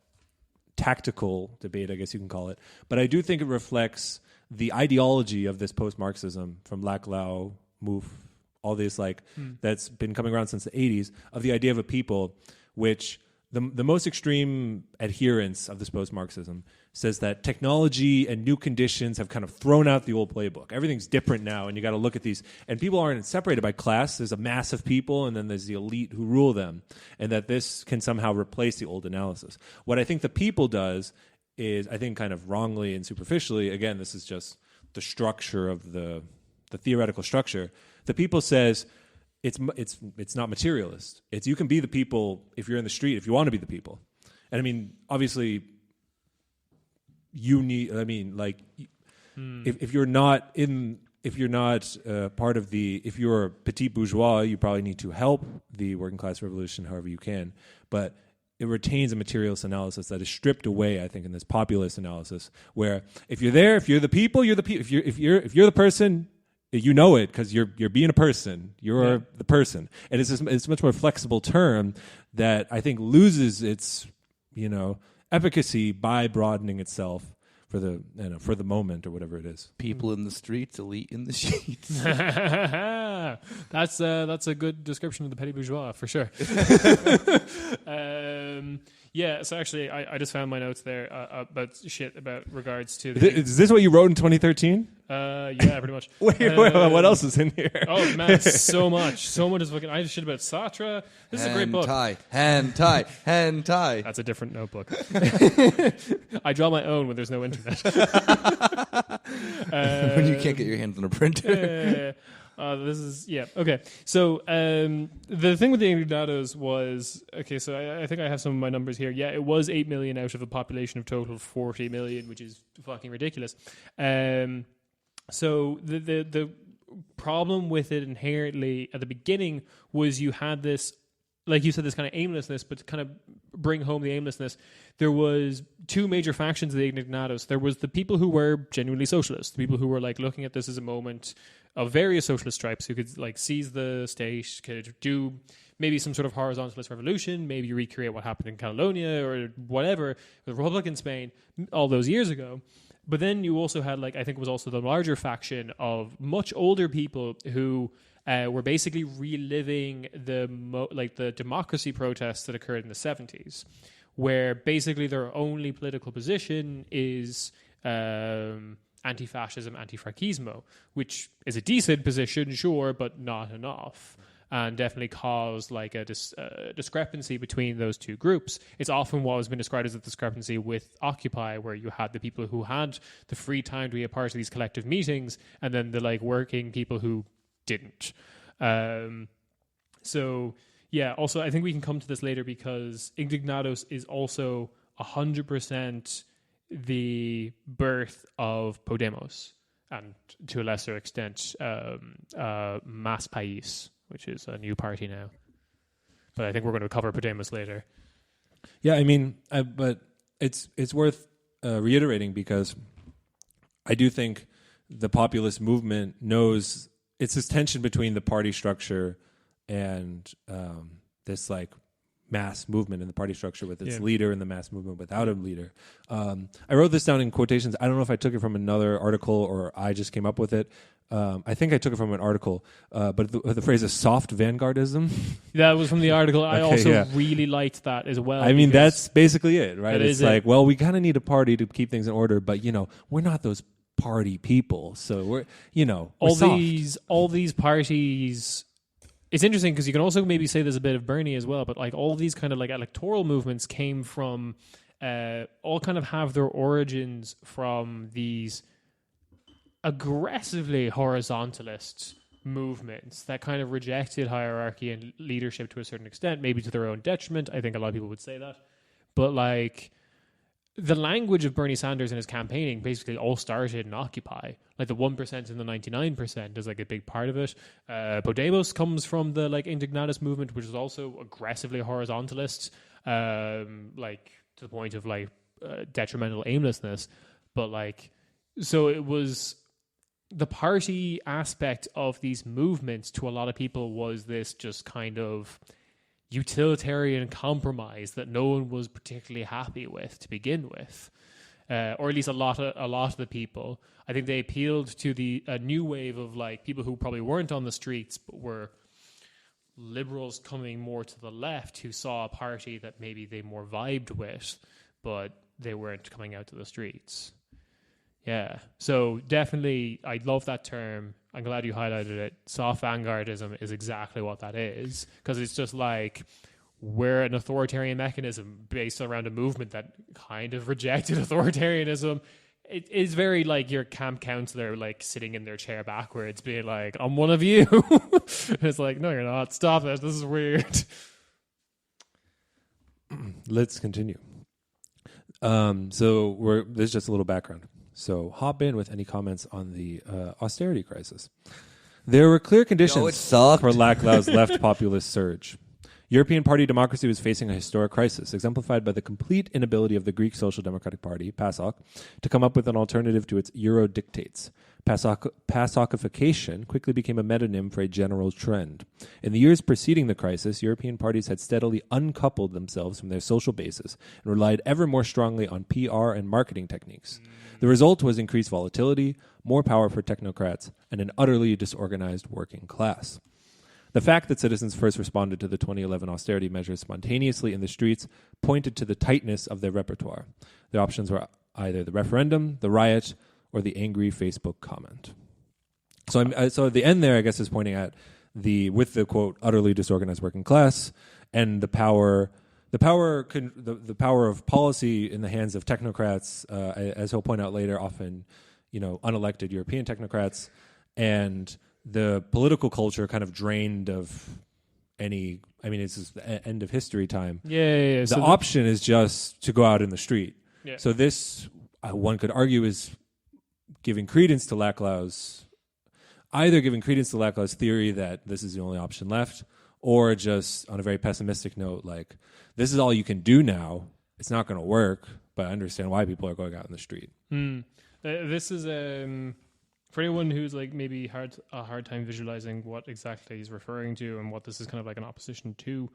tactical debate, I guess you can call it. But I do think it reflects the ideology of this post-Marxism from Laclau, Mouffe, all this that's been coming around since the 80s, of the idea of a people, which the most extreme adherents of this post-Marxism says that technology and new conditions have kind of thrown out the old playbook. Everything's different now, and you got to look at these. And people aren't separated by class. There's a mass of people, and then there's the elite who rule them, and that this can somehow replace the old analysis. What I think the people does is, I think kind of wrongly and superficially, again, this is just the structure of the theoretical structure. The people says it's not materialist. It's you can be the people if you're in the street, if you want to be the people. And I mean, obviously, you need. I mean, like, if you're not part of if you're petit bourgeois, you probably need to help the working class revolution however you can. But it retains a materialist analysis that is stripped away, I think, in this populist analysis, where if you're there, if you're the people, you're the people. If you're the person. You know it because you're being a person. You're the person, and it's a much more flexible term that I think loses its efficacy by broadening itself for the moment or whatever it is. People in the streets, elite in the sheets. That's a good description of the petty bourgeois for sure. So actually, I just found my notes there about regards to Is this what you wrote in 2013? Yeah, pretty much. Wait, what else is in here? Oh man, so much is fucking. I have shit about Sartre. This is a great book. Hand tie. That's a different notebook. I draw my own when there's no internet. When you can't get your hands on a printer. This is okay. So the thing with the indignados was so I think I have some of my numbers here. Yeah, it was 8 million out of a population of total 40 million, which is fucking ridiculous. So the problem with it inherently at the beginning was you had this, like you said, this kind of aimlessness, but to kind of bring home the aimlessness, there was two major factions of the indignados. There was the people who were genuinely socialists, the people who were like looking at this as a moment of various socialist stripes who could like seize the state, could do maybe some sort of horizontalist revolution, maybe recreate what happened in Catalonia or whatever, the Republic in Spain all those years ago. But then you also had, like, I think it was also the larger faction of much older people who were basically reliving the democracy protests that occurred in the 70s, where basically their only political position is anti-fascism, anti-franquismo, which is a decent position, sure, but not enough. And definitely caused like a discrepancy between those two groups. It's often what has been described as a discrepancy with Occupy, where you had the people who had the free time to be a part of these collective meetings, and then the like working people who didn't. Also, I think we can come to this later because Indignados is also 100% the birth of Podemos, and to a lesser extent, Mas País, which is a new party now. But I think we're going to cover Podemos later. Yeah, I mean, but it's worth reiterating because I do think the populist movement knows it's this tension between the party structure and this like mass movement in the party structure with its leader and the mass movement without a leader. I wrote this down in quotations. I don't know if I took it from another article or I just came up with it. I think I took it from an article, but the phrase is soft vanguardism. That was from the article. I also really liked that as well. I mean, that's basically it, right? It's like, it. well, we kind of need a party to keep things in order, but, we're not those party people. So we're, we're all these parties. It's interesting because you can also maybe say there's a bit of Bernie as well, but like all these kind of like electoral movements came from, all kind of have their origins from these aggressively horizontalist movements that kind of rejected hierarchy and leadership to a certain extent, maybe to their own detriment. I think a lot of people would say that. But like the language of Bernie Sanders and his campaigning basically all started in Occupy. Like the 1% and the 99% is like a big part of it. Podemos comes from the like Indignatus movement, which is also aggressively horizontalist, like to the point of like detrimental aimlessness. But like, so it was the party aspect of these movements to a lot of people was this just kind of utilitarian compromise that no one was particularly happy with to begin with, or at least a lot of the people. I think they appealed to a new wave of like people who probably weren't on the streets but were liberals coming more to the left who saw a party that maybe they more vibed with, but they weren't coming out to the streets. Yeah, so definitely, I love that term. I'm glad you highlighted it. Soft vanguardism is exactly what that is, because it's just like we're an authoritarian mechanism based around a movement that kind of rejected authoritarianism. It is very like your camp counselor, like sitting in their chair backwards, being like, "I'm one of you." And it's like, no, you're not. Stop it. This is weird. Let's continue. So there's just a little background. So hop in with any comments on the austerity crisis. There were clear conditions for Laclau's left populist surge. European party democracy was facing a historic crisis, exemplified by the complete inability of the Greek Social Democratic Party, PASOK, to come up with an alternative to its Euro dictates. PASOKification quickly became a metonym for a general trend. In the years preceding the crisis, European parties had steadily uncoupled themselves from their social bases and relied ever more strongly on PR and marketing techniques. The result was increased volatility, more power for technocrats, and an utterly disorganized working class. The fact that citizens first responded to the 2011 austerity measures spontaneously in the streets pointed to the tightness of their repertoire. The options were either the referendum, the riot, or the angry Facebook comment. So at the end there, I guess, is pointing at with the quote utterly disorganized working class and the power of policy in the hands of technocrats, as he'll point out later, often unelected European technocrats, and the political culture kind of drained of any. I mean, it's just the end of history time. Yeah. The option is just to go out in the street. Yeah. So this, one could argue, is giving credence to Laclau's theory that this is the only option left, or just on a very pessimistic note, like this is all you can do now. It's not going to work, but I understand why people are going out in the street. This is for anyone who's like maybe a hard time visualizing what exactly he's referring to and what this is kind of like an opposition to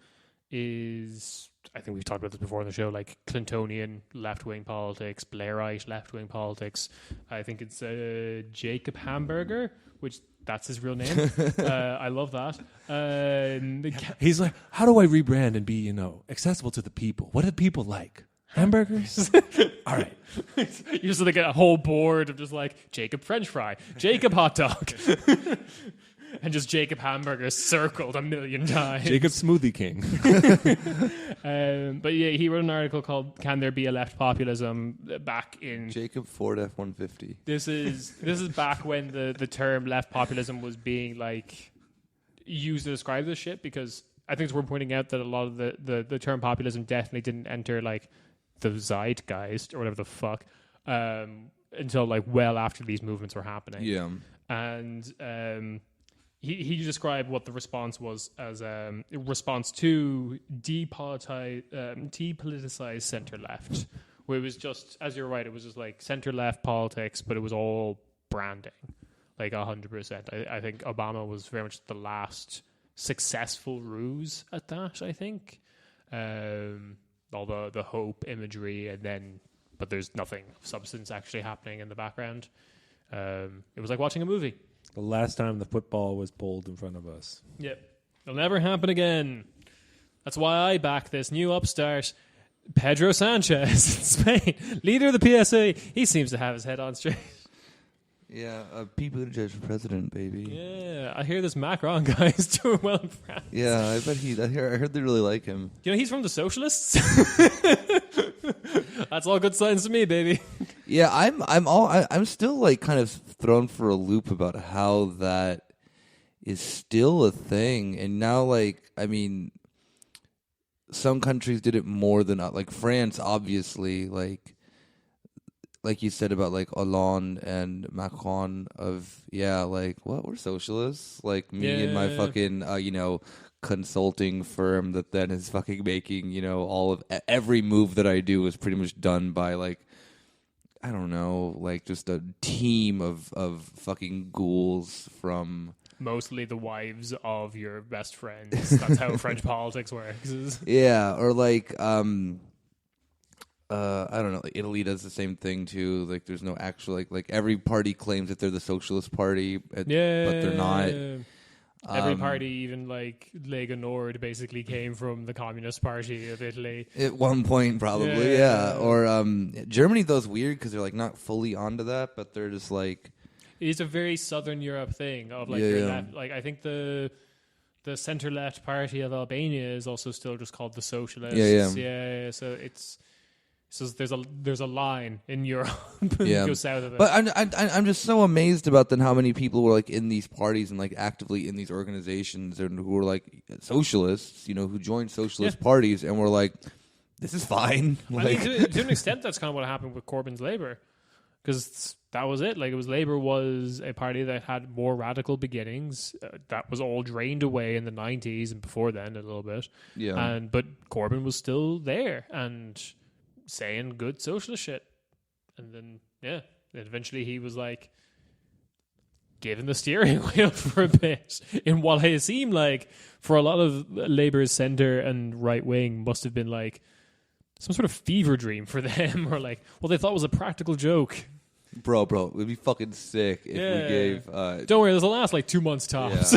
is, I think we've talked about this before on the show, like Clintonian left-wing politics, Blairite left-wing politics. I think it's Jacob Hamburger, which that's his real name. I love that. He's like, how do I rebrand and be, accessible to the people? What do the people like? Hamburgers? All right. You just like a whole board of just like Jacob French fry, Jacob hot dog, and just Jacob hamburgers circled a million times. Jacob Smoothie King. But yeah, he wrote an article called "Can There Be a Left Populism?" back in Jacob Ford F-150. This is back when the term left populism was being like used to describe this shit, because I think it's worth pointing out that a lot of the term populism definitely didn't enter like the zeitgeist or whatever the fuck until like well after these movements were happening. Yeah. And he described what the response was as a response to depoliticized center left, where it was just, as you're right, it was just like center left politics, but it was all branding, like 100%. I think Obama was very much the last successful ruse at that. I think all the hope imagery, but there's nothing of substance actually happening in the background. It was like watching a movie. The last time the football was pulled in front of us. Yep. It'll never happen again. That's why I back this new upstart, Pedro Sanchez in Spain, leader of the PSA. He seems to have his head on straight. Yeah, Pete Buttigieg for president, baby. Yeah, I hear this Macron guy is doing well in France. Yeah, I bet I heard they really like him. You know, he's from the socialists. That's all good signs to me, baby. Yeah, I'm still like kind of thrown for a loop about how that is still a thing, and now some countries did it more than like France, obviously, like you said about like Hollande and Macron what, we're socialists, like me and my fucking consulting firm that then is fucking making all of every move that I do is pretty much done by like, I don't know, like just a team of fucking ghouls from mostly the wives of your best friends. That's how French politics works. Yeah, or like I don't know, like Italy does the same thing too. Like there's no actual like every party claims that they're the socialist party, but they're not. Every party, even like Lega Nord, basically came from the Communist Party of Italy. At one point, probably, yeah. Or Germany, though, is weird because they're like not fully onto that, but they're just like... It's a very Southern Europe thing of like, like I think the centre-left party of Albania is also still just called the Socialists. Yeah. So it's... So there's a line in Europe go south of it. But I'm just so amazed about then how many people were like in these parties and like actively in these organizations and who were like socialists, who joined socialist parties and were like, this is fine. Like, I mean, to an extent, that's kind of what happened with Corbyn's Labour, because that was it. Like Labour was a party that had more radical beginnings. That was all drained away in the 90s and before then a little bit. Yeah. But Corbyn was still there and saying good socialist shit, and then eventually he was like given the steering wheel for a bit in what it seemed like for a lot of Labour's centre and right wing must have been like some sort of fever dream for them, or like what they thought was a practical joke. Bro, it would be fucking sick if we gave... Don't worry, this will last like 2 months tops.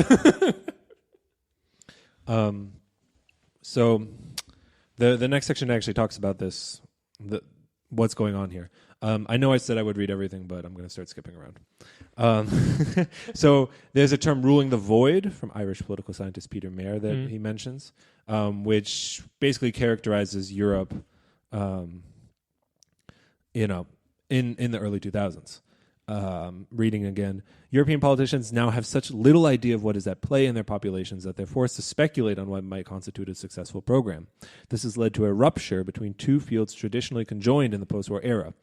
Yeah. So the next section actually talks about this, what's going on here. I know I said I would read everything, but I'm going to start skipping around. So there's a term, ruling the void, from Irish political scientist Peter Mayer that he mentions, which basically characterizes Europe, in the early 2000s. Reading again, European politicians now have such little idea of what is at play in their populations that they're forced to speculate on what might constitute a successful program. This has led to a rupture between two fields traditionally conjoined in the post-war era,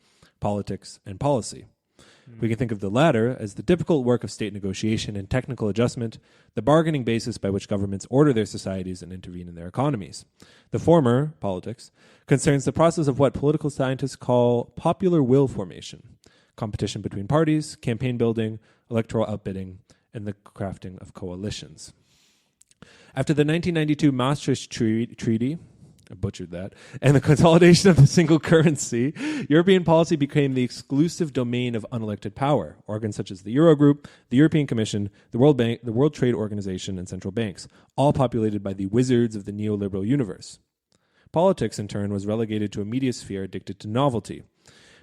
politics and policy. We can think of the latter as the difficult work of state negotiation and technical adjustment, the bargaining basis by which governments order their societies and intervene in their economies. The former, politics, concerns the process of what political scientists call popular will formation, competition between parties, campaign building, electoral outbidding, and the crafting of coalitions. After the 1992 Maastricht Treaty, I butchered that, and the consolidation of the single currency, European policy became the exclusive domain of unelected power. Organs such as the Eurogroup, the European Commission, the World Bank, the World Trade Organization, and central banks, all populated by the wizards of the neoliberal universe. Politics, in turn, was relegated to a media sphere addicted to novelty.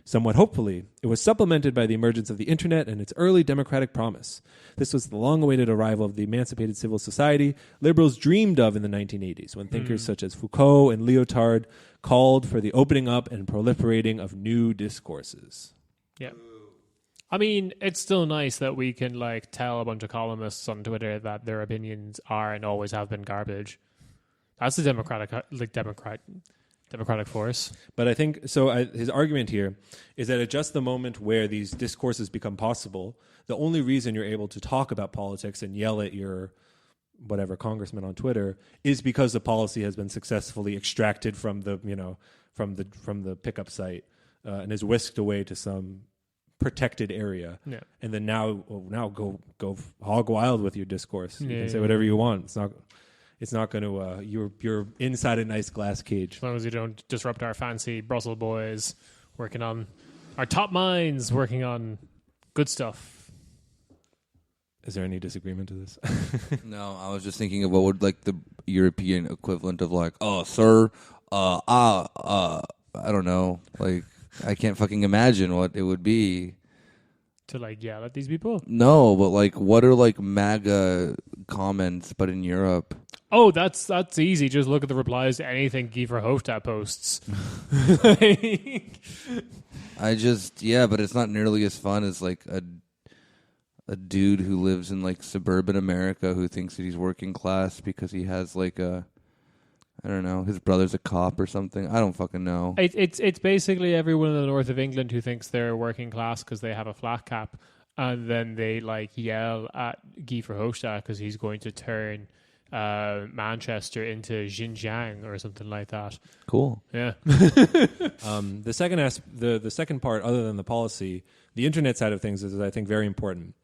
Somewhat hopefully, it was supplemented by the emergence of the internet and its early democratic promise. This was the long-awaited arrival of the emancipated civil society liberals dreamed of in the 1980s, when thinkers such as Foucault and Lyotard called for the opening up and proliferating of new discourses. Yeah. I mean, it's still nice that we can like tell a bunch of columnists on Twitter that their opinions are and always have been garbage. That's the democratic force. But I think, his argument here is that at just the moment where these discourses become possible, the only reason you're able to talk about politics and yell at your whatever congressman on Twitter is because the policy has been successfully extracted from the, from the pickup site and is whisked away to some protected area. Yeah. And then now go hog wild with your discourse. You can say whatever you want. It's not going to. You're inside a nice glass cage. As long as you don't disrupt our fancy Brussels boys working on our top minds, working on good stuff. Is there any disagreement to this? No, I was just thinking of what would like the European equivalent of like, oh, sir, I don't know, like I can't fucking imagine what it would be. To like yell at these people? No, but like, what are like MAGA comments, but in Europe? Oh, that's easy. Just look at the replies to anything Guy Verhofstadt posts. But it's not nearly as fun as like a dude who lives in like suburban America who thinks that he's working class because he has like I don't know, his brother's a cop or something. I don't fucking know. It's basically everyone in the north of England who thinks they're working class because they have a flat cap, and then they like yell at Guy Verhofstadt because he's going to turn Manchester into Xinjiang or something like that. Cool. Yeah. The second part, other than the policy, the internet side of things is I think very important.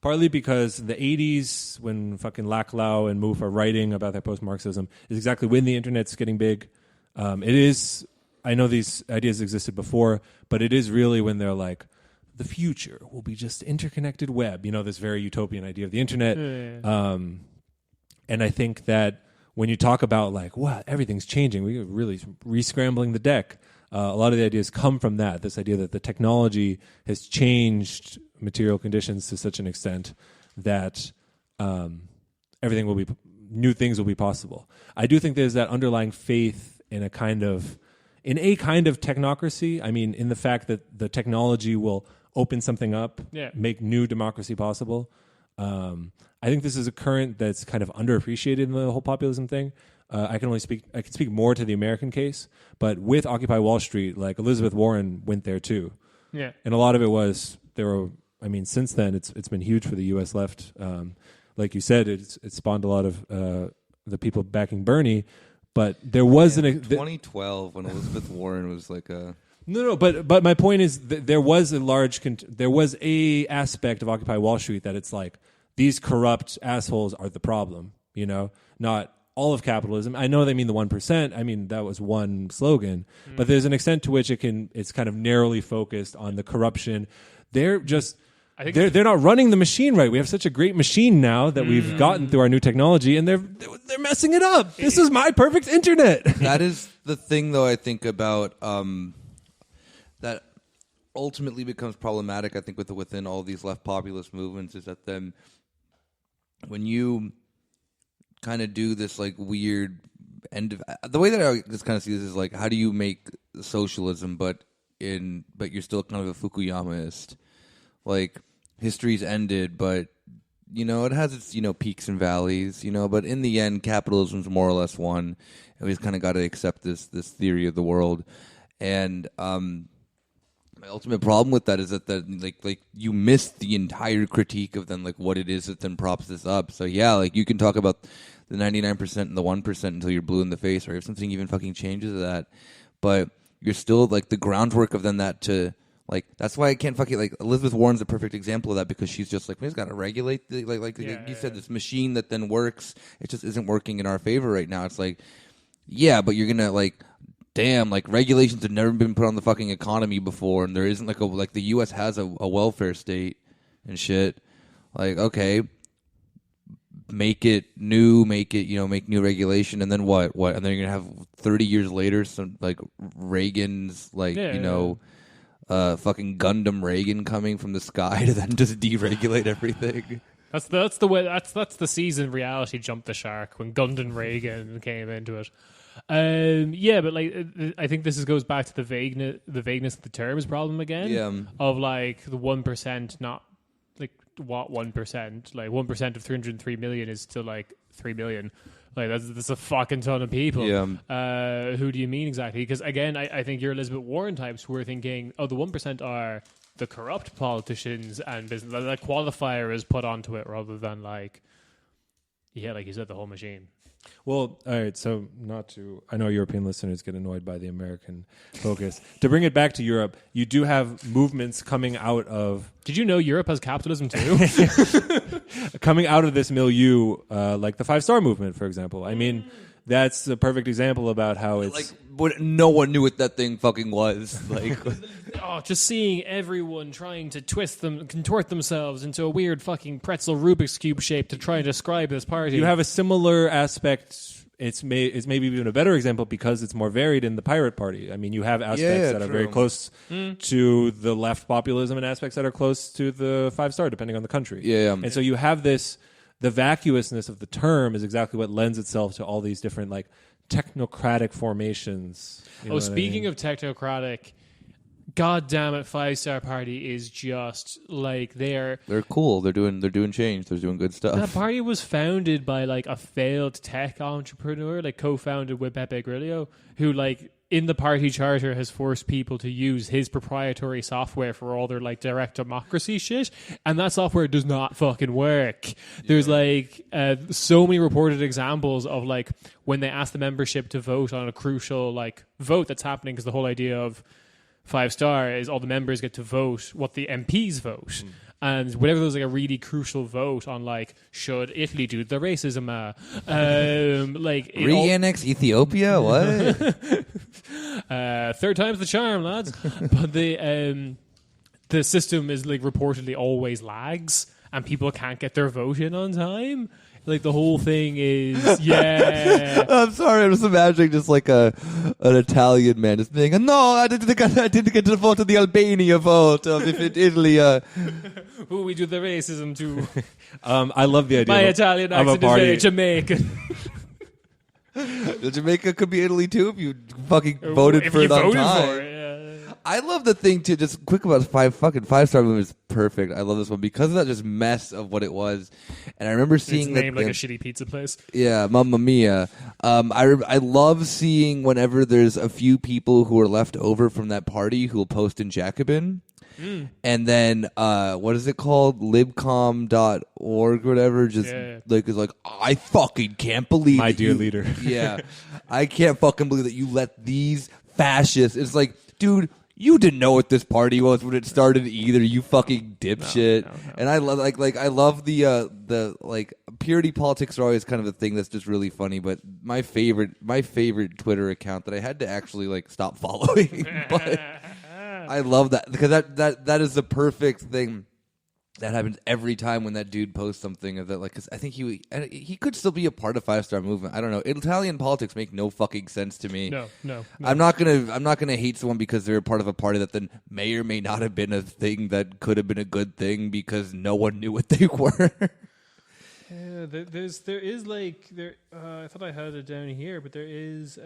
Partly because the 80s, when fucking Laclau and Mouffe are writing about their post-Marxism, is exactly when the internet's getting big. It is, I know these ideas existed before, but it is really when they're like, the future will be just interconnected web. You know, this very utopian idea of the internet. And I think that when you talk about like, wow, everything's changing, we're really re-scrambling the deck. A lot of the ideas come from that, this idea that the technology has changed material conditions to such an extent that new things will be possible. I do think there's that underlying faith in a kind of technocracy. I mean, in the fact that the technology will open something up, make new democracy possible. I think this is a current that's kind of underappreciated in the whole populism thing. I can speak more to the American case, but with Occupy Wall Street, like Elizabeth Warren went there too. Yeah. And a lot of it was since then it's been huge for the US left. Like you said, it spawned a lot of the people backing Bernie, but there was 2012 when Elizabeth Warren was like a No, but my point is that there was a aspect of Occupy Wall Street that it's like these corrupt assholes are the problem, you know, not all of capitalism. I know they mean the 1%. I mean, that was one slogan, but there's an extent to which it's kind of narrowly focused on the corruption. They're not running the machine right. We have such a great machine now that we've gotten through our new technology, and they're messing it up. This is my perfect internet. That is the thing, though, I think about that ultimately becomes problematic, I think, within all these left populist movements, is that then when you kind of do this like weird the way that I just kind of see this is like, how do you make socialism but you're still kind of a Fukuyamaist? Like, history's ended, but you know, it has its, you know, peaks and valleys, you know, but in the end capitalism's more or less won, and we just kind of got to accept this theory of the world. And my ultimate problem with that is that like you missed the entire critique of then like what it is that then props this up. So yeah, like you can talk about the 99% and the 1% until you're blue in the face, or if something even fucking changes that, but you're still like the groundwork of then that to like, that's why I can't fucking like Elizabeth Warren's a perfect example of that, because she's just like, we just got to regulate you said, this machine that then works. It just isn't working in our favor right now. It's like, yeah, but you're gonna like, damn, like regulations have never been put on the fucking economy before, and there isn't like the U.S. has a welfare state and shit. Like, okay, make new regulation, and then what? And then you're gonna have 30 years later some like Reagan's fucking Gundam Reagan coming from the sky to then just deregulate everything. That's the way. That's the season reality jumped the shark when Gundam Reagan came into it. But like I think this goes back to the vagueness of the terms problem again. Yeah. Of like the 1%, not like what 1%, like 1% of 303 million is still like 3 million. Like that's a fucking ton of people. Yeah. Who do you mean exactly? Because again, I think you're Elizabeth Warren types who are thinking, oh, the 1% are the corrupt politicians and business. That qualifier is put onto it rather than like Yeah, like you said, the whole machine. Well, all right, so I know European listeners get annoyed by the American focus. To bring it back to Europe, you do have movements coming out of... Did you know Europe has capitalism too? coming out of this milieu, like the 5-star movement, for example. I mean, that's a perfect example about how it's... Like, no one knew what that thing fucking was. Like... Just seeing everyone trying to contort themselves into a weird fucking pretzel Rubik's Cube shape to try and describe this party. You have a similar aspect. It's maybe even a better example because it's more varied in the Pirate Party. I mean, you have aspects that are very close to the left populism and aspects that are close to the 5-star, depending on the country. Yeah. And so you have this, the vacuousness of the term is exactly what lends itself to all these different, like, technocratic formations. Speaking of technocratic... God damn it, 5-star party is just like they're cool. They're doing change. They're doing good stuff. That party was founded by like a failed tech entrepreneur, like co-founded with Beppe Grillo, who like in the party charter has forced people to use his proprietary software for all their like direct democracy shit, and that software does not fucking work. There's like so many reported examples of like when they ask the membership to vote on a crucial like vote that's happening, because the whole idea of 5-star is all the members get to vote what the MPs vote. And whenever there's like a really crucial vote on like, should Italy do the racism? Like re-annex Ethiopia? What? Third time's the charm, lads. But the system is like reportedly always lags, and people can't get their vote in on time. Like the whole thing is, yeah. I'm sorry, I'm just imagining just like an Italian man just being, no, I didn't get to vote on the Albania vote of if it Italy. Who we do the racism to? I love the idea. My Italian accent is very Jamaican. Jamaica could be Italy too if you fucking voted for it on time. For it, yeah. I love the thing too. Just quick about 5-star movement is perfect. I love this one because of that just mess of what it was. And I remember seeing it's named like a shitty pizza place. Yeah, Mamma Mia. I love seeing whenever there's a few people who are left over from that party who will post in Jacobin. And then what is it called? libcom.org or whatever. Just like is like, I fucking can't believe my dear leader. Yeah, I can't fucking believe that you let these fascists. It's like, dude, you didn't know what this party was when it started either. You fucking dipshit. No. And I love I love the like purity politics are always kind of a thing that's just really funny. But my favorite Twitter account that I had to actually like stop following, but I love that because that is the perfect thing that happens every time when that dude posts something of that. Like, cause I think he could still be a part of 5-star movement. I don't know. Italian politics make no fucking sense to me. No. I'm not gonna hate someone because they're a part of a party that then may or may not have been a thing that could have been a good thing because no one knew what they were. Yeah, there is like I thought I had it down here, but there is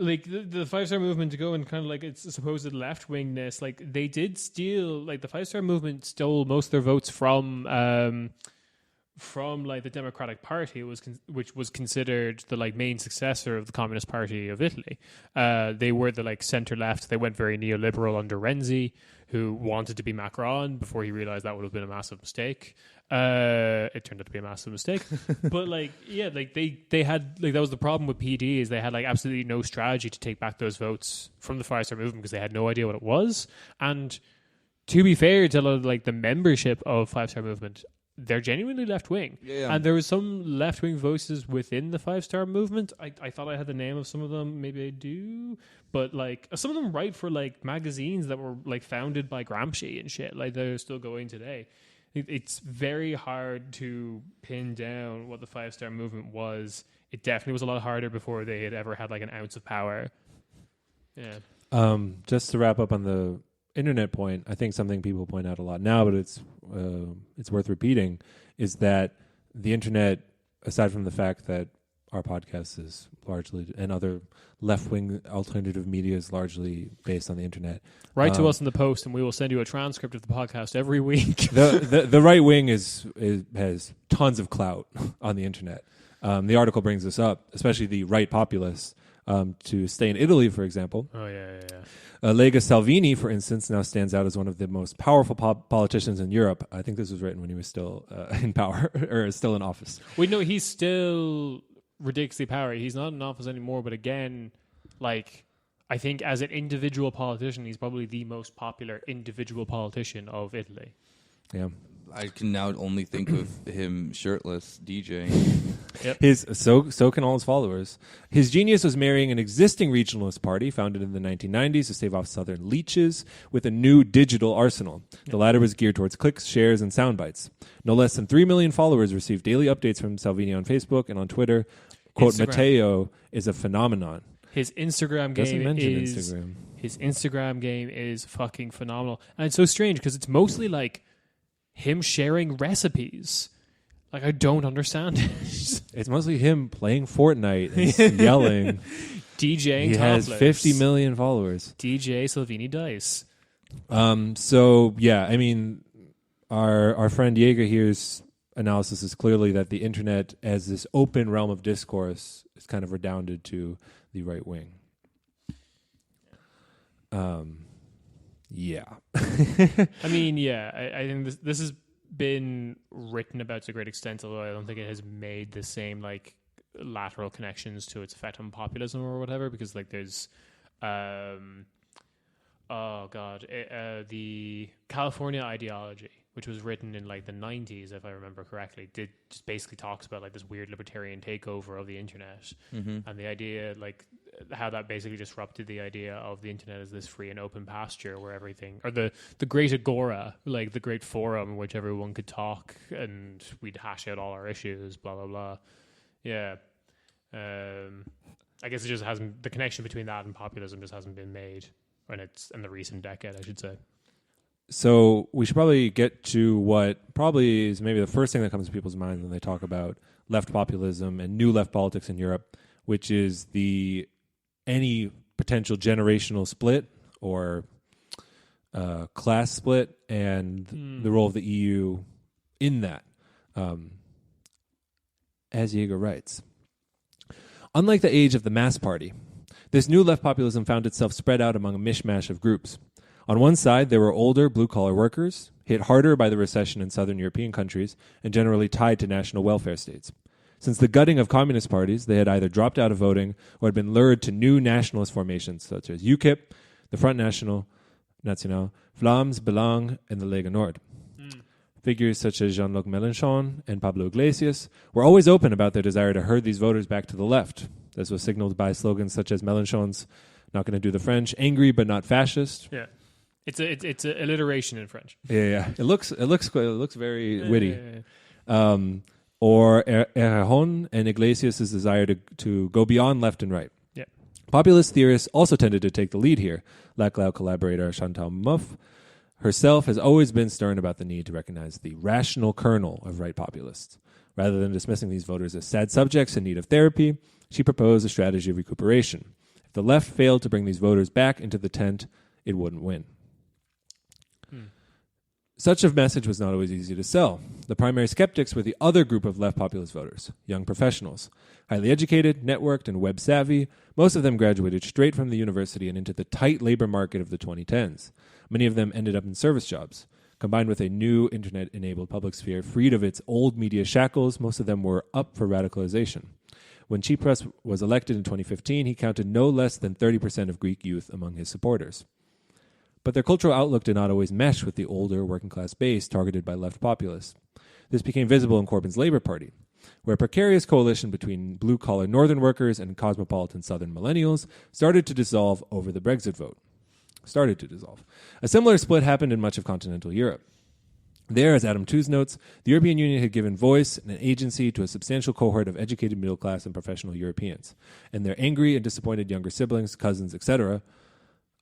like the 5-star movement to go and kind of like its supposed left wingness. Like they did steal, like the 5-star movement stole most of their votes from like the Democratic Party, which was considered the like main successor of the Communist Party of Italy. They were the like center left. They went very neoliberal under Renzi, who wanted to be Macron before he realized that would have been a massive mistake. It turned out to be a massive mistake. But like, yeah, like they had like that was the problem with PD is they had like absolutely no strategy to take back those votes from the 5-star movement because they had no idea what it was. And to be fair to like the membership of 5-star movement, they're genuinely left wing. Yeah. And there was some left wing voices within the 5-star movement. I thought I had the name of some of them. Maybe I do. But like some of them write for like magazines that were like founded by Gramsci and shit. Like they're still going today. It's very hard to pin down what the 5-star movement was. It definitely was a lot harder before they had ever had like an ounce of power. Yeah. Just to wrap up on the internet point, I think something people point out a lot now, but it's worth repeating, is that the internet, aside from the fact that our podcast is largely, and other left-wing alternative media is largely based on the internet. Write to us in the post, and we will send you a transcript of the podcast every week. The right wing has tons of clout on the internet. The article brings this up, especially the right populists. to stay in Italy, for example. Oh, yeah. Lega Salvini, for instance, now stands out as one of the most powerful politicians in Europe. I think this was written when he was still in power or still in office. Wait, no, he's still ridiculously powerful. He's not in office anymore, but again, like, I think as an individual politician, he's probably the most popular individual politician of Italy. Yeah. I can now only think of him shirtless DJing. Yep. So can all his followers. His genius was marrying an existing regionalist party founded in the 1990s to stave off southern leeches with a new digital arsenal. The latter was geared towards clicks, shares, and sound bites. No less than 3 million followers received daily updates from Salvini on Facebook and on Twitter. Quote, Instagram. Matteo is a phenomenon. His Instagram Doesn't game mention is Instagram. His Instagram game is fucking phenomenal, and it's so strange because it's mostly like him sharing recipes. Like, I don't understand it. It's mostly him playing Fortnite and yelling. DJing. He has topless. 50 million followers. DJ Salvini Dice. So yeah, I mean, our friend Jaeger here's analysis is clearly that the internet as this open realm of discourse is kind of redounded to the right wing. Yeah. I mean, yeah, I think this has been written about to a great extent, although I don't think it has made the same like lateral connections to its effect on populism or whatever, because like there's the California ideology, which was written in like the 90s, if I remember correctly, did just basically talks about like this weird libertarian takeover of the internet, and the idea like how that basically disrupted the idea of the internet as this free and open pasture where everything, or the great agora, like the great forum in which everyone could talk and we'd hash out all our issues, blah blah blah. Yeah. I guess it just hasn't, the connection between that and populism just hasn't been made in the recent decade, I should say. So we should probably get to what probably is maybe the first thing that comes to people's minds when they talk about left populism and new left politics in Europe, which is any potential generational split or class split and the role of the EU in that. As Jaeger writes, unlike the age of the mass party, this new left populism found itself spread out among a mishmash of groups. On one side, there were older blue-collar workers, hit harder by the recession in southern European countries and generally tied to national welfare states. Since the gutting of communist parties, they had either dropped out of voting or had been lured to new nationalist formations such as UKIP, the Front National, Vlaams Belang, and the Lega Nord. Figures such as Jean-Luc Mélenchon and Pablo Iglesias were always open about their desire to herd these voters back to the left. This was signaled by slogans such as Mélenchon's "Not going to do the French," "Angry but not fascist." Yeah, it's a alliteration in French. Yeah. It looks very witty. Or Errejón and Iglesias' desire to go beyond left and right. Yeah. Populist theorists also tended to take the lead here. Laclau collaborator Chantal Mouffe herself has always been stern about the need to recognize the rational kernel of right populists. Rather than dismissing these voters as sad subjects in need of therapy, she proposed a strategy of recuperation. If the left failed to bring these voters back into the tent, it wouldn't win. Such a message was not always easy to sell. The primary skeptics were the other group of left populist voters, young professionals. Highly educated, networked, and web-savvy, most of them graduated straight from the university and into the tight labor market of the 2010s. Many of them ended up in service jobs. Combined with a new internet-enabled public sphere freed of its old media shackles, most of them were up for radicalization. When Tsipras was elected in 2015, he counted no less than 30% of Greek youth among his supporters. But their cultural outlook did not always mesh with the older working-class base targeted by left populists. This became visible in Corbyn's Labour Party, where a precarious coalition between blue-collar northern workers and cosmopolitan southern millennials started to dissolve over the Brexit vote. A similar split happened in much of continental Europe. There, as Adam Tooze notes, the European Union had given voice and an agency to a substantial cohort of educated middle-class and professional Europeans, and their angry and disappointed younger siblings, cousins, etc.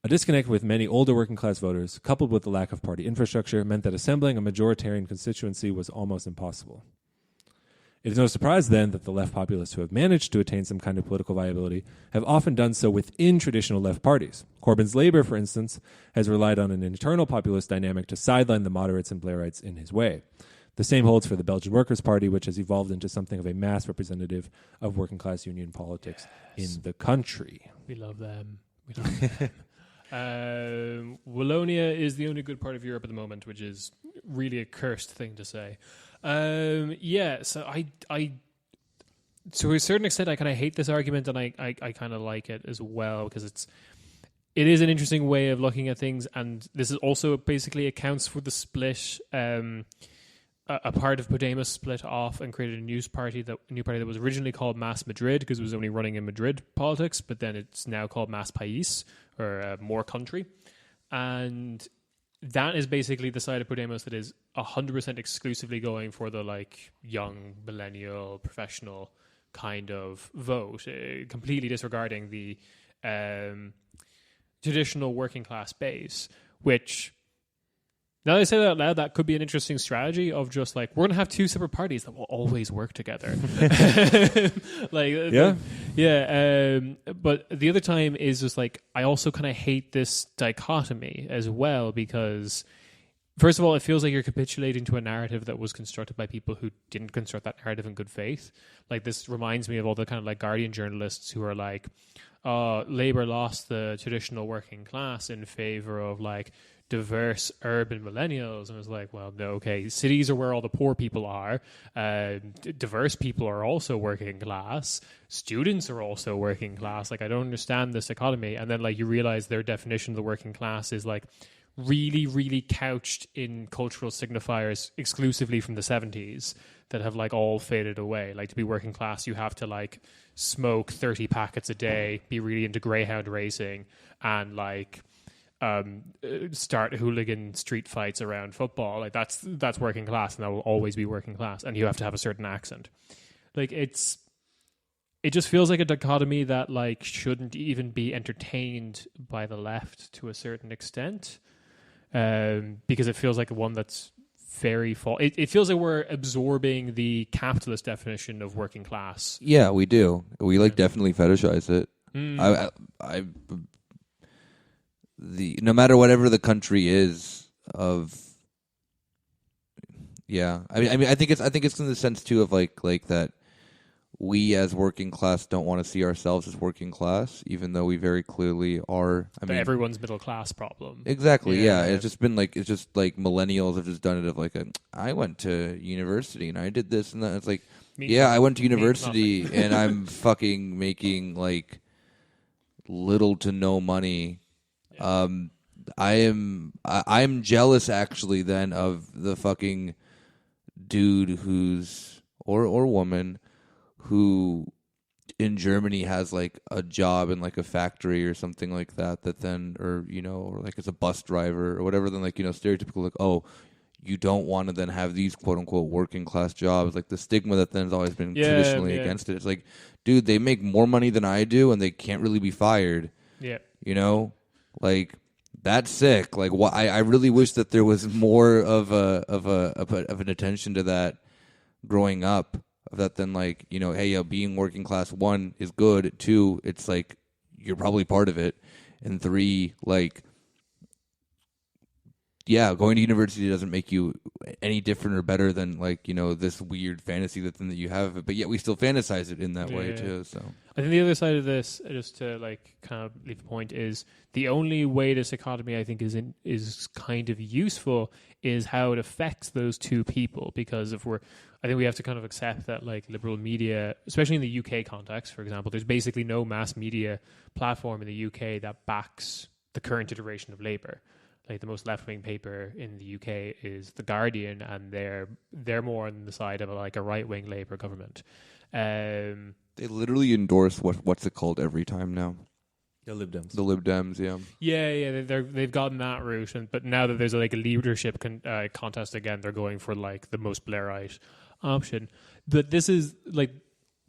A disconnect with many older working-class voters, coupled with the lack of party infrastructure, meant that assembling a majoritarian constituency was almost impossible. It is no surprise, then, that the left populists who have managed to attain some kind of political viability have often done so within traditional left parties. Corbyn's Labour, for instance, has relied on an internal populist dynamic to sideline the moderates and Blairites in his way. The same holds for the Belgian Workers' Party, which has evolved into something of a mass representative of working class union politics in the country. We love them. Wallonia is the only good part of Europe at the moment, which is really a cursed thing to say. So I to a certain extent, I kind of hate this argument, and I kind of like it as well, because it is an interesting way of looking at things, and this is also basically accounts for the split. A part of Podemos split off and created a new party that was originally called Mas Madrid, because it was only running in Madrid politics, but then it's now called Mas País, or More Country. And that is basically the side of Podemos that is 100% exclusively going for the like young, millennial, professional kind of vote, completely disregarding the traditional working class base, which... Now that I say that out loud, that could be an interesting strategy of just like, we're going to have two separate parties that will always work together. But the other time is just like, I also kind of hate this dichotomy as well, because first of all, it feels like you're capitulating to a narrative that was constructed by people who didn't construct that narrative in good faith. Like, this reminds me of all the kind of like Guardian journalists who are like, Labour lost the traditional working class in favor of like diverse urban millennials, and it's like, well, no, okay, cities are where all the poor people are. Diverse people are also working class. Students are also working class. Like, I don't understand this dichotomy. And then like you realize their definition of the working class is like really, really couched in cultural signifiers exclusively from the 70s that have like all faded away. Like, to be working class, you have to like smoke 30 packets a day, be really into greyhound racing, and like start hooligan street fights around football. Like, that's working class, and that will always be working class. And you have to have a certain accent. Like, it just feels like a dichotomy that like shouldn't even be entertained by the left to a certain extent, because it feels like one that's very false. It feels like we're absorbing the capitalist definition of working class. Yeah, we do. We like definitely fetishize it. No matter whatever the country is of, yeah. I think it's in the sense too of like that we as working class don't want to see ourselves as working class, even though we very clearly are. Everyone's middle class problem. Exactly. Yeah. It's just millennials have just done it of like I went to university and I did this and that. It's like, I went to university and I'm fucking making like little to no money. I'm jealous actually then of the fucking dude who's or woman who in Germany has like a job in like a factory or something like that then, or like as a bus driver or whatever, then like, stereotypical like, oh, you don't want to then have these quote unquote working class jobs. Like the stigma that then has always been traditionally against it. It's like, dude, they make more money than I do and they can't really be fired. Yeah. Like, that's sick. Like, I really wish that there was more of an attention to that growing up. Of that, then like, hey, being working class, 1 is good. 2, it's like you're probably part of it, and 3, like, going to university doesn't make you any different or better than like this weird fantasy that you have of it, but yet we still fantasize it in that way too. So I think the other side of this, just to like kind of leave a point, is the only way this economy I think is kind of useful is how it affects those two people. Because I think we have to kind of accept that like liberal media, especially in the UK context, for example, there's basically no mass media platform in the UK that backs the current iteration of Labour. Like, the most left-wing paper in the UK is The Guardian, and they're more on the side of a right-wing Labour government. They literally endorse what's it called every time now? The Lib Dems. The Lib Dems, yeah. Yeah, they've gotten that route, but now that there's like a leadership contest again, they're going for like the most Blairite option. But this is like,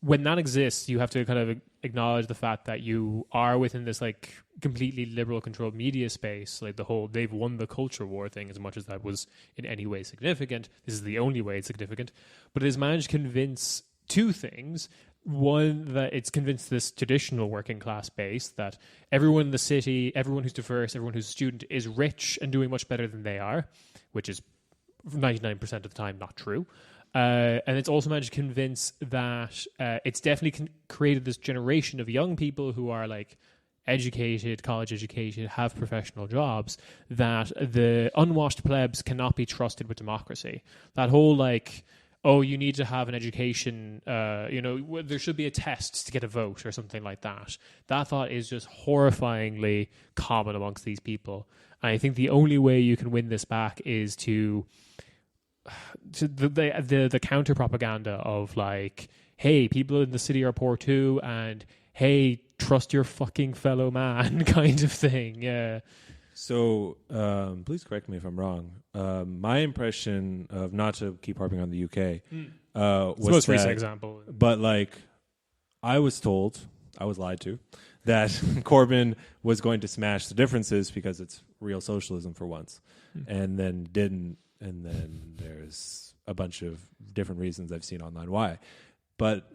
when that exists, you have to kind of acknowledge the fact that you are within this like completely liberal controlled media space. Like they've won the culture war thing, as much as that was in any way significant. This is the only way it's significant. But it has managed to convince two things. One, that it's convinced this traditional working class base that everyone in the city, everyone who's diverse, everyone who's a student is rich and doing much better than they are, which is 99% of the time not true. And it's also managed to convince that it's definitely created this generation of young people who are like educated, college educated, have professional jobs, that the unwashed plebs cannot be trusted with democracy. That whole like, oh, you need to have an education, there should be a test to get a vote or something like that. That thought is just horrifyingly common amongst these people. And I think the only way you can win this back is to the counter propaganda of like, hey, people in the city are poor too, and hey, trust your fucking fellow man kind of thing. Yeah. So please correct me if I'm wrong. My impression of, not to keep harping on the UK, was the most recent that, example. but like I was lied to, that Corbyn was going to smash the differences because it's real socialism for once, and then didn't. And then there's a bunch of different reasons I've seen online why. But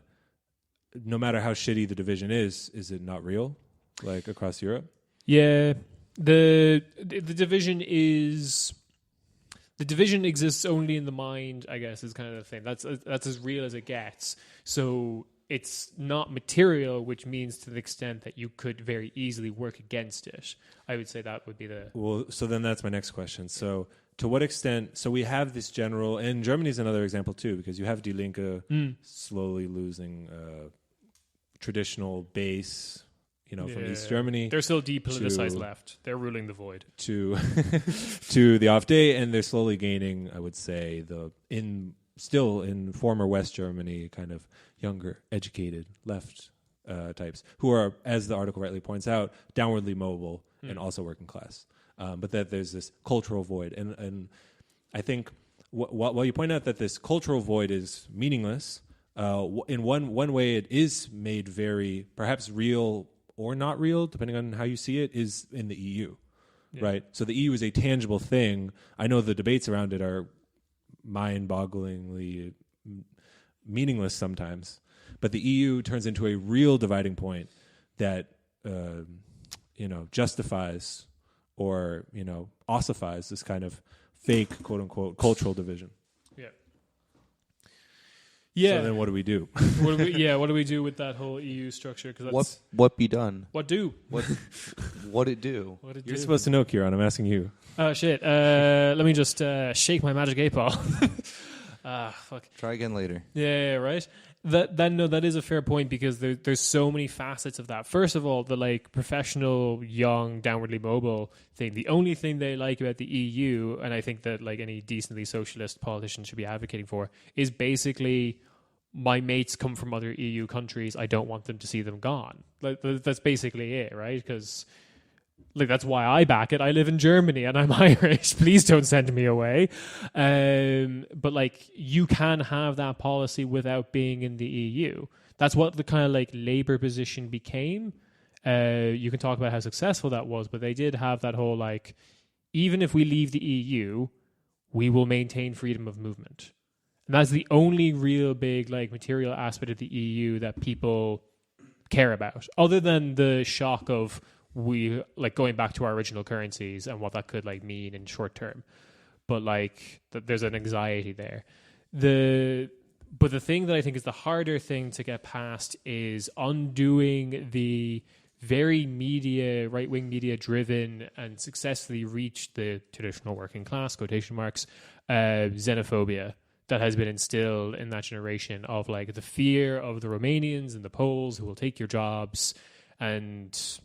no matter how shitty the division is it not real, like across Europe? Yeah, the division exists only in the mind, I guess, is kind of the thing. That's as real as it gets. So it's not material, which means to the extent that you could very easily work against it. I would say that would be the... Well, so then that's my next question. So to what extent... So we have this general... And Germany's another example too, because you have Die Linke slowly losing traditional base, from East Germany. They're still depoliticized left. They're ruling the void. To the AfD, and they're slowly gaining, I would say, still in former West Germany, kind of younger, educated left types, who are, as the article rightly points out, downwardly mobile and also working class. But that there's this cultural void. And I think while you point out that this cultural void is meaningless, in one way it is made very, perhaps real or not real, depending on how you see it, is in the EU. Yeah. Right? So the EU is a tangible thing. I know the debates around it are mind-bogglingly meaningless sometimes, but the EU turns into a real dividing point that justifies or ossifies this kind of fake, quote unquote, cultural division. Yeah. So then what do we do? What do we do with that whole EU structure? Because what be done? What do? What it do? You're supposed to know, Kieran. I'm asking you. Oh shit! Let me just shake my magic 8-ball. Fuck. Try again later. Yeah, right. That is a fair point, because there's so many facets of that. First of all, the like professional, young, downwardly mobile thing. The only thing they like about the EU, and I think that like any decently socialist politician should be advocating for, is basically, my mates come from other EU countries. I don't want them to see them gone. Like, that's basically it, right? Because like that's why I back it. I live in Germany and I'm Irish. Please don't send me away. But like, you can have that policy without being in the EU. That's what the kind of like Labour position became. You can talk about how successful that was, but they did have that whole like, even if we leave the EU, we will maintain freedom of movement. And that's the only real big like material aspect of the EU that people care about, other than the shock of we like going back to our original currencies and what that could like mean in short term. But like there's an anxiety there. But the thing that I think is the harder thing to get past is undoing the very right-wing media driven and successfully reached the traditional working class, quotation marks, xenophobia that has been instilled in that generation, of like the fear of the Romanians and the Poles who will take your jobs and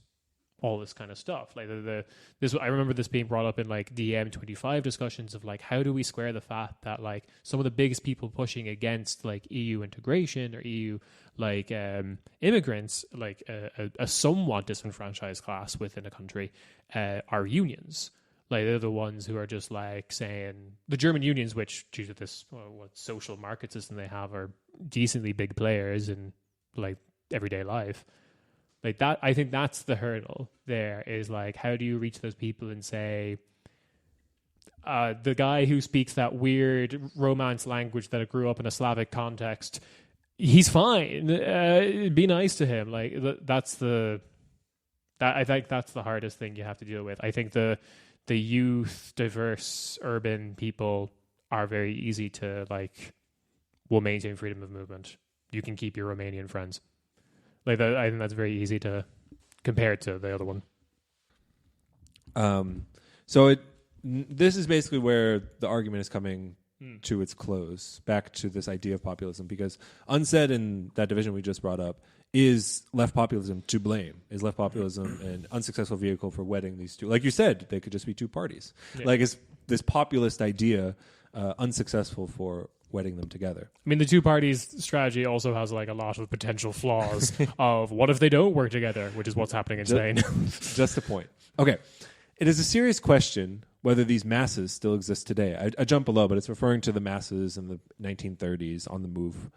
all this kind of stuff. Like I remember this being brought up in like DM25 discussions of like, how do we square the fact that like some of the biggest people pushing against like EU integration or EU like immigrants, like a somewhat disenfranchised class within a country, are unions. Like they're the ones who are just like saying, the German unions, which due to this what social market system they have, are decently big players in like everyday life. Like that, I think that's the hurdle there, is like, how do you reach those people and say, the guy who speaks that weird Romance language that grew up in a Slavic context, he's fine. Be nice to him. Like I think that's the hardest thing you have to deal with. I think the youth, diverse, urban people are very easy to will maintain freedom of movement. You can keep your Romanian friends. I think that's very easy to compare to the other one. So this is basically where the argument is coming to its close, back to this idea of populism, because unsaid in that division we just brought up, is left populism to blame? Is left populism an unsuccessful vehicle for wedding these two? Like you said, they could just be two parties. Yeah. Is this populist idea unsuccessful for wedding them together? I mean, the two parties strategy also has a lot of potential flaws of what if they don't work together, which is what's happening in Spain. Just a point. Okay. It is a serious question whether these masses still exist today. I jump below, but it's referring to the masses in the 1930s on the move.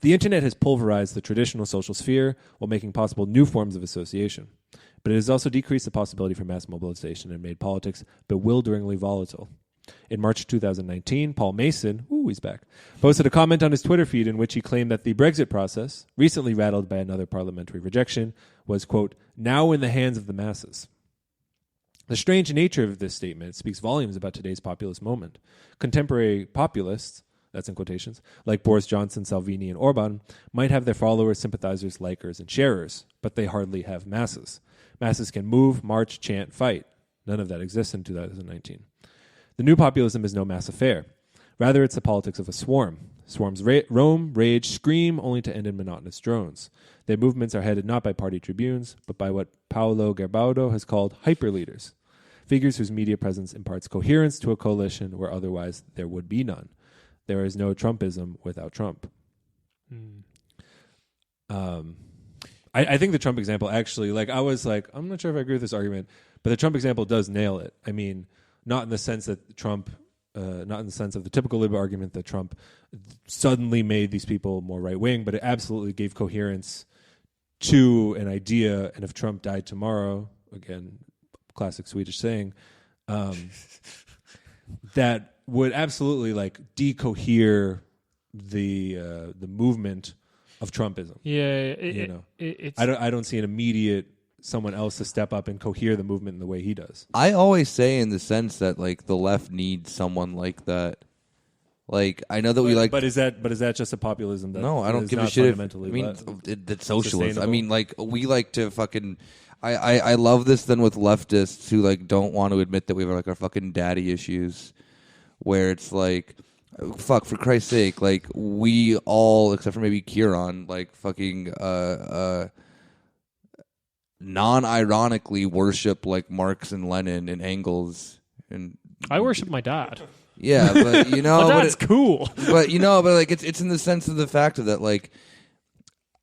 The internet has pulverized the traditional social sphere while making possible new forms of association. But it has also decreased the possibility for mass mobilization and made politics bewilderingly volatile. In March 2019, Paul Mason, he's back, posted a comment on his Twitter feed in which he claimed that the Brexit process, recently rattled by another parliamentary rejection, was, quote, now in the hands of the masses. The strange nature of this statement speaks volumes about today's populist moment. Contemporary populists, that's in quotations, like Boris Johnson, Salvini, and Orban, might have their followers, sympathizers, likers, and sharers, but they hardly have masses. Masses can move, march, chant, fight. None of that exists in 2019. The new populism is no mass affair. Rather, it's the politics of a swarm. Swarms roam, rage, scream, only to end in monotonous drones. Their movements are headed not by party tribunes, but by what Paolo Gerbaudo has called hyperleaders, figures whose media presence imparts coherence to a coalition where otherwise there would be none. There is no Trumpism without Trump. I think the Trump example actually, I was I'm not sure if I agree with this argument, but the Trump example does nail it. I mean, not in the sense that Trump, not in the sense of the typical liberal argument that Trump suddenly made these people more right-wing, but it absolutely gave coherence to an idea. And if Trump died tomorrow, again, classic Swedish saying, that would absolutely decohere the movement of Trumpism. Yeah, I don't see an immediate someone else to step up and cohere the movement in the way he does. I always say in the sense that the left needs someone like that. I know that but is that just a populism that no, I don't give a shit. That's socialism. I mean, we like to fucking. I love this then with leftists who don't want to admit that we have our fucking daddy issues, where it's fuck, for Christ's sake, we all except for maybe Kieran fucking non-ironically worship Marx and Lenin and Engels, and I worship my dad. Yeah, but my dad's cool. But it's in the sense of the fact of that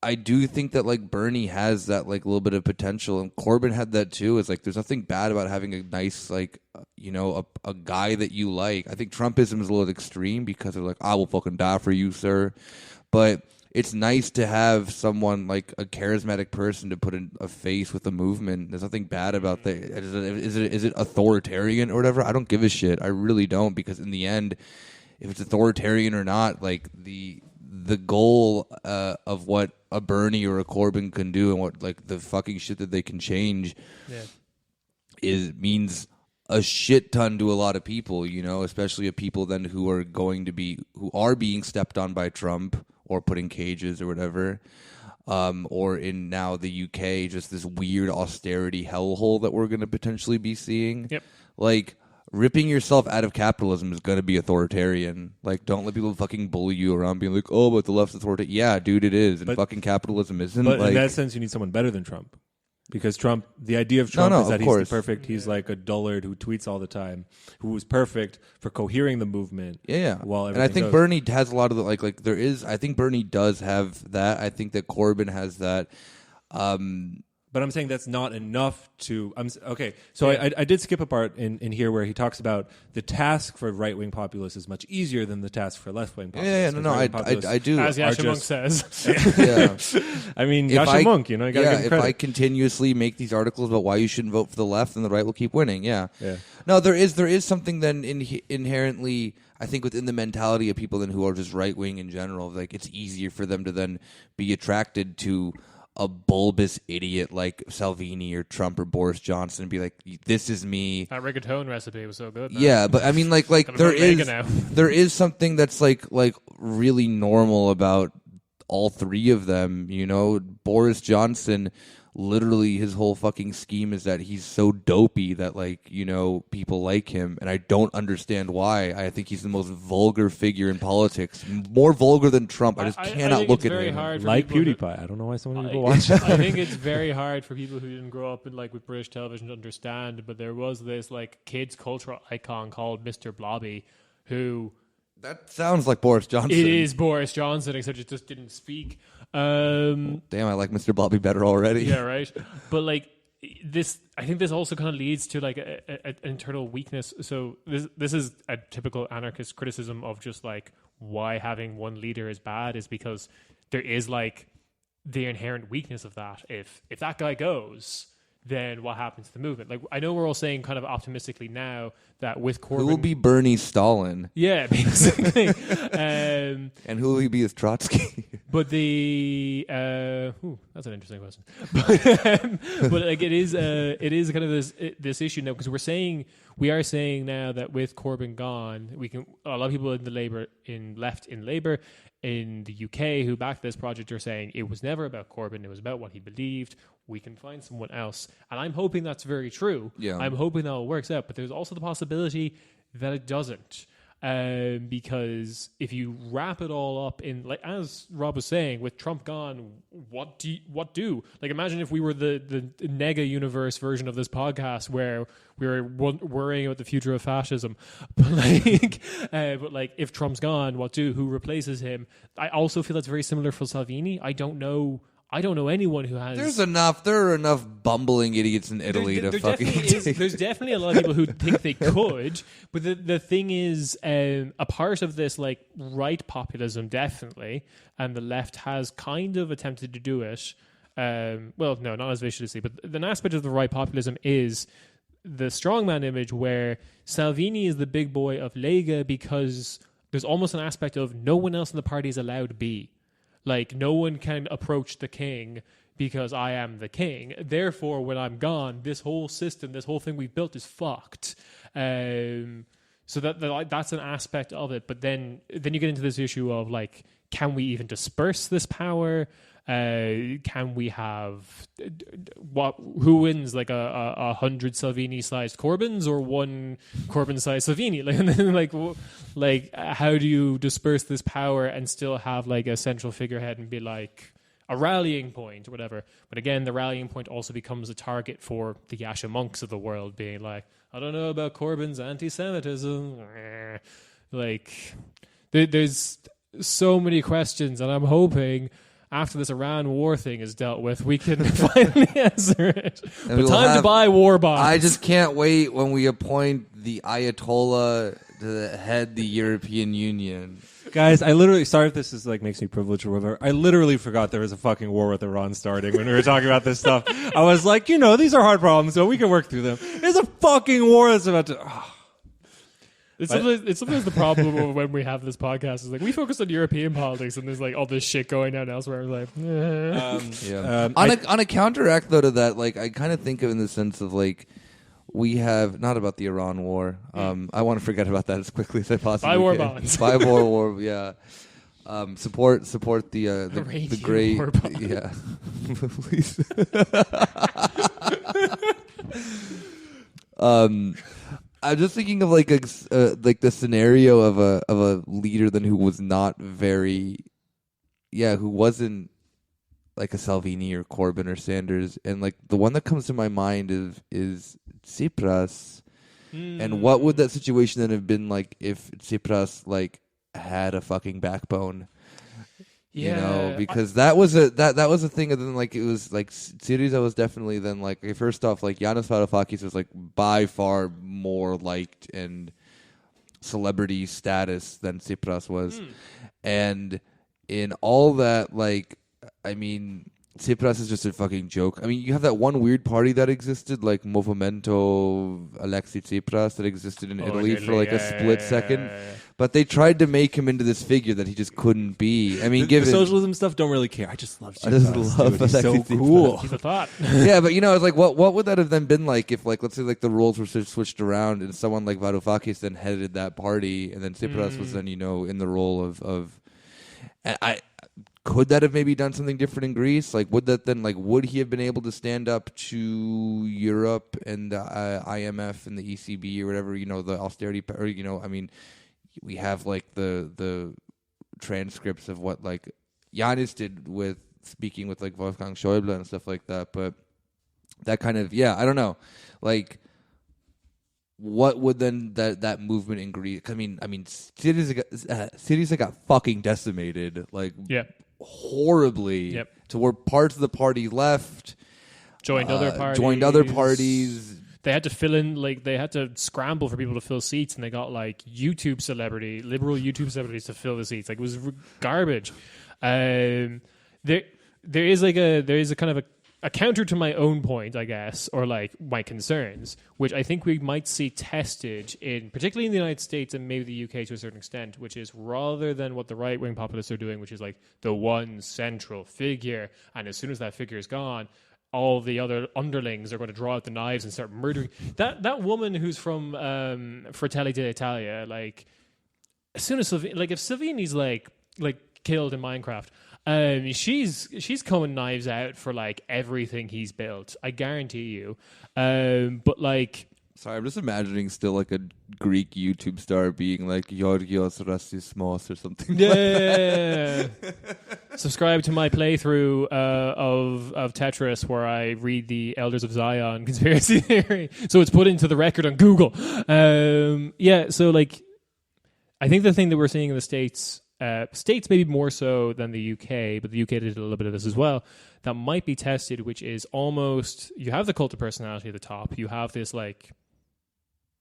I do think that Bernie has that little bit of potential, and Corbyn had that too. It's there's nothing bad about having a nice a guy that you like. I think Trumpism is a little extreme because they're I will fucking die for you, sir. But it's nice to have someone a charismatic person to put in a face with a movement. There's nothing bad about that. Is it authoritarian or whatever? I don't give a shit. I really don't, because in the end, if it's authoritarian or not, the goal of what a Bernie or a Corbyn can do and what the fucking shit that they can change means a shit ton to a lot of people, especially a people then who are being stepped on by Trump or put in cages or whatever, or in now the UK, just this weird austerity hellhole that we're going to potentially be seeing. Yep. Ripping yourself out of capitalism is going to be authoritarian. Don't let people fucking bully you around being oh, but the left's authoritarian. Yeah, dude, it is. And fucking capitalism isn't. But in that sense, you need someone better than Trump. Because Trump, the idea of Trump is that he's perfect. He's a dullard who tweets all the time, who was perfect for cohering the movement. Yeah. And I think Bernie has a lot of the, there is, I think Bernie does have that. I think that Corbyn has that. But I'm saying that's not enough to. Okay, so I did skip a part in here where he talks about the task for right wing populists is much easier than the task for left wing populists. I do. As Yasha Monk says. Yeah. I mean, Yasha Monk, you gotta give him credit. If I continuously make these articles about why you shouldn't vote for the left, then the right will keep winning. Yeah. No, there is something then inherently, I think, within the mentality of people then who are just right wing in general. It's easier for them to then be attracted to a bulbous idiot like Salvini or Trump or Boris Johnson and be like, "This is me." That rigatone recipe was so good, man. Yeah, but I mean, like there is something that's like really normal about all three of them. You know, Boris Johnson, literally his whole fucking scheme is that he's so dopey that, like, you know, people like him, and I don't understand why. I think he's the most vulgar figure in politics, more vulgar than Trump. I just cannot look at him. Like PewDiePie. I don't know why so many people watch it. I think it's very hard for people who didn't grow up in like with British television to understand, but there was this like kids cultural icon called Mr. Blobby who... That sounds like Boris Johnson. It is Boris Johnson, except it just didn't speak. Damn, I like Mr. Blobby better already. Yeah, right. But like this, I think this also kind of leads to like an internal weakness. So this is a typical anarchist criticism of just like why having one leader is bad is because there is like the inherent weakness of that. If that guy goes, then what happens to the movement? Like, I know we're all saying kind of optimistically now that with Corbyn... Who will be Bernie Stalin? Yeah, basically. And who will he be as Trotsky? But the... that's an interesting question. But like, it is kind of this issue now, because we are saying now that with Corbyn gone, a lot of people in the left in Labour in the UK who backed this project are saying it was never about Corbyn, it was about what he believed. We can find someone else. And I'm hoping that's very true. Yeah. I'm hoping that it works out. But there's also the possibility that it doesn't. Because if you wrap it all up in, like as Rob was saying, with Trump gone, what do? Like, imagine if we were the nega universe version of this podcast where we were worrying about the future of fascism. But like, if Trump's gone, what do? Who replaces him? I also feel that's very similar for Salvini. I don't know anyone who has... There are enough bumbling idiots in Italy to fucking... There's definitely a lot of people who think they could, but the thing is, a part of this, like, right populism, definitely, and the left has kind of attempted to do it. Well, no, not as viciously, but an aspect of the right populism is the strongman image where Salvini is the big boy of Lega because there's almost an aspect of no one else in the party is allowed to be. Like, no one can approach the king because I am the king. Therefore, when I'm gone, this whole system, this whole thing we've built is fucked. So that's an aspect of it. But then you get into this issue of, like, can we even disperse this power? Can we have who wins, like a 100 Salvini-sized Corbyns or one Corbyn-sized Salvini? Like how do you disperse this power and still have like a central figurehead and be like a rallying point or whatever? But again, the rallying point also becomes a target for the Yasha monks of the world, being like, I don't know about Corbyn's anti-Semitism. Like, there's so many questions, and I'm hoping after this Iran war thing is dealt with, we can finally answer it. But time to buy war bonds. I just can't wait when we appoint the Ayatollah to head the European Union. Guys, I literally, sorry if this is like makes me privileged or whatever, I literally forgot there was a fucking war with Iran starting when we were talking about this stuff. I was like, these are hard problems, so we can work through them. There's a fucking war that's about to... It's sometimes the problem of when we have this podcast is like we focus on European politics and there's like all this shit going on elsewhere. Like, on a counteract though to that, like I kind of think of it in the sense of like we have not about the Iran war. I want to forget about that as quickly as I possibly can. Buy war bonds. Buy war. Yeah. Support the great war bonds. Yeah. Please. I'm just thinking of like the scenario of a leader then who was not very, who wasn't like a Salvini or Corbyn or Sanders, and like the one that comes to my mind is Tsipras. And what would that situation then have been like if Tsipras like had a fucking backbone? Yeah, because that was a thing. And then like it was like Syriza was definitely then like first off like Yanis Varoufakis was like by far more liked and celebrity status than Tsipras was, and in all that like I mean Tsipras is just a fucking joke. I mean, you have that one weird party that existed, like Movimento Alexei Tsipras, that existed in Italy for like a split second. But they tried to make him into this figure that he just couldn't be. I mean, the socialism stuff, don't really care. I just love Tsipras. I just love He's so Alexei cool. He's a thought. Yeah, but it's like, what would that have then been like if, like, let's say, like, the roles were switched around and someone like Varoufakis then headed that party, and then Tsipras was then, in the role of could that have maybe done something different in Greece? Like, would that then, like, would he have been able to stand up to Europe and the IMF and the ECB or whatever, the austerity, or, I mean, we have, like, the transcripts of what, like, Yanis did with speaking with, like, Wolfgang Schäuble and stuff like that, but that kind of, I don't know, like, what would then that movement in Greece? I mean, Syriza got fucking decimated, like, horribly, to where parts of the party left, joined other parties. They had to fill in, like, they had to scramble for people to fill seats, and they got, like, liberal YouTube celebrities to fill the seats. Like, it was garbage. There is a kind of a counter to my own point, I guess, or like my concerns, which I think we might see tested particularly in the United States and maybe the UK to a certain extent, which is rather than what the right-wing populists are doing, which is like the one central figure, and as soon as that figure is gone, all the other underlings are going to draw out the knives and start murdering. That woman who's from Fratelli d'Italia, like, as soon as if Salvini's like killed in Minecraft, she's coming knives out for like everything he's built. I guarantee you. But like, sorry, I'm just imagining still like a Greek YouTube star being like Georgios Rassismos or something. Yeah. Subscribe to my playthrough of Tetris where I read the Elders of Zion conspiracy theory. So it's put into the record on Google. So like, I think the thing that we're seeing in the States maybe more so than the UK, but the UK did a little bit of this as well, that might be tested, which is almost, you have the cult of personality at the top, you have this like,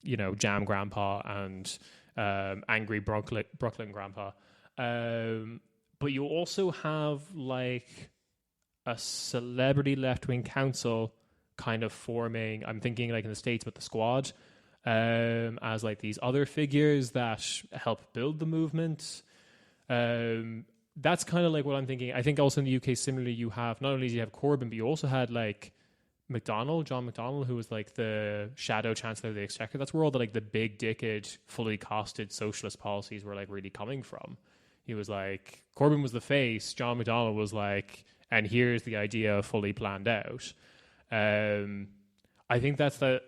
jam grandpa and angry Brooklyn grandpa, but you also have like a celebrity left-wing council kind of forming, I'm thinking like in the States with the Squad, as like these other figures that help build the movement. That's kind of like what I'm thinking. I think also in the UK, similarly, you have, not only do you have Corbyn, but you also had like John McDonnell, who was like the shadow chancellor of the Exchequer. That's where all the like the big dicked, fully costed socialist policies were like really coming from. He was like, Corbyn was the face, John McDonnell was like, and here's the idea fully planned out. I think that's that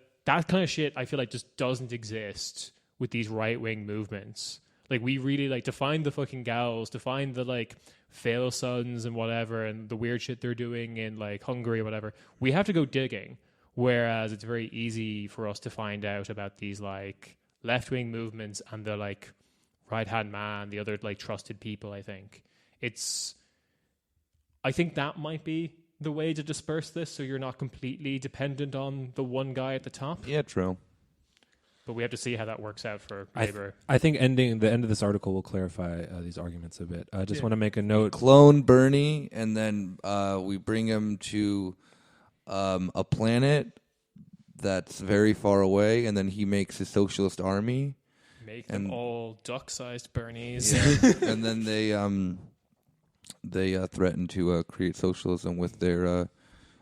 kind of shit I feel like just doesn't exist with these right-wing movements. Like, we really, like, to find the fucking gals, to find the, like, fail sons and whatever, and the weird shit they're doing in, like, Hungary or whatever, we have to go digging. Whereas it's very easy for us to find out about these, like, left-wing movements and the, like, right-hand man, the other, like, trusted people, I think. I think that might be the way to disperse this, so you're not completely dependent on the one guy at the top. Yeah, true. But we have to see how that works out for Labour. I think the end of this article will clarify these arguments a bit. I just want to make a note. Clone Bernie, and then we bring him to a planet that's very far away, and then he makes his socialist army. Make them all duck-sized Bernies. Yeah. And then they threaten to create socialism with their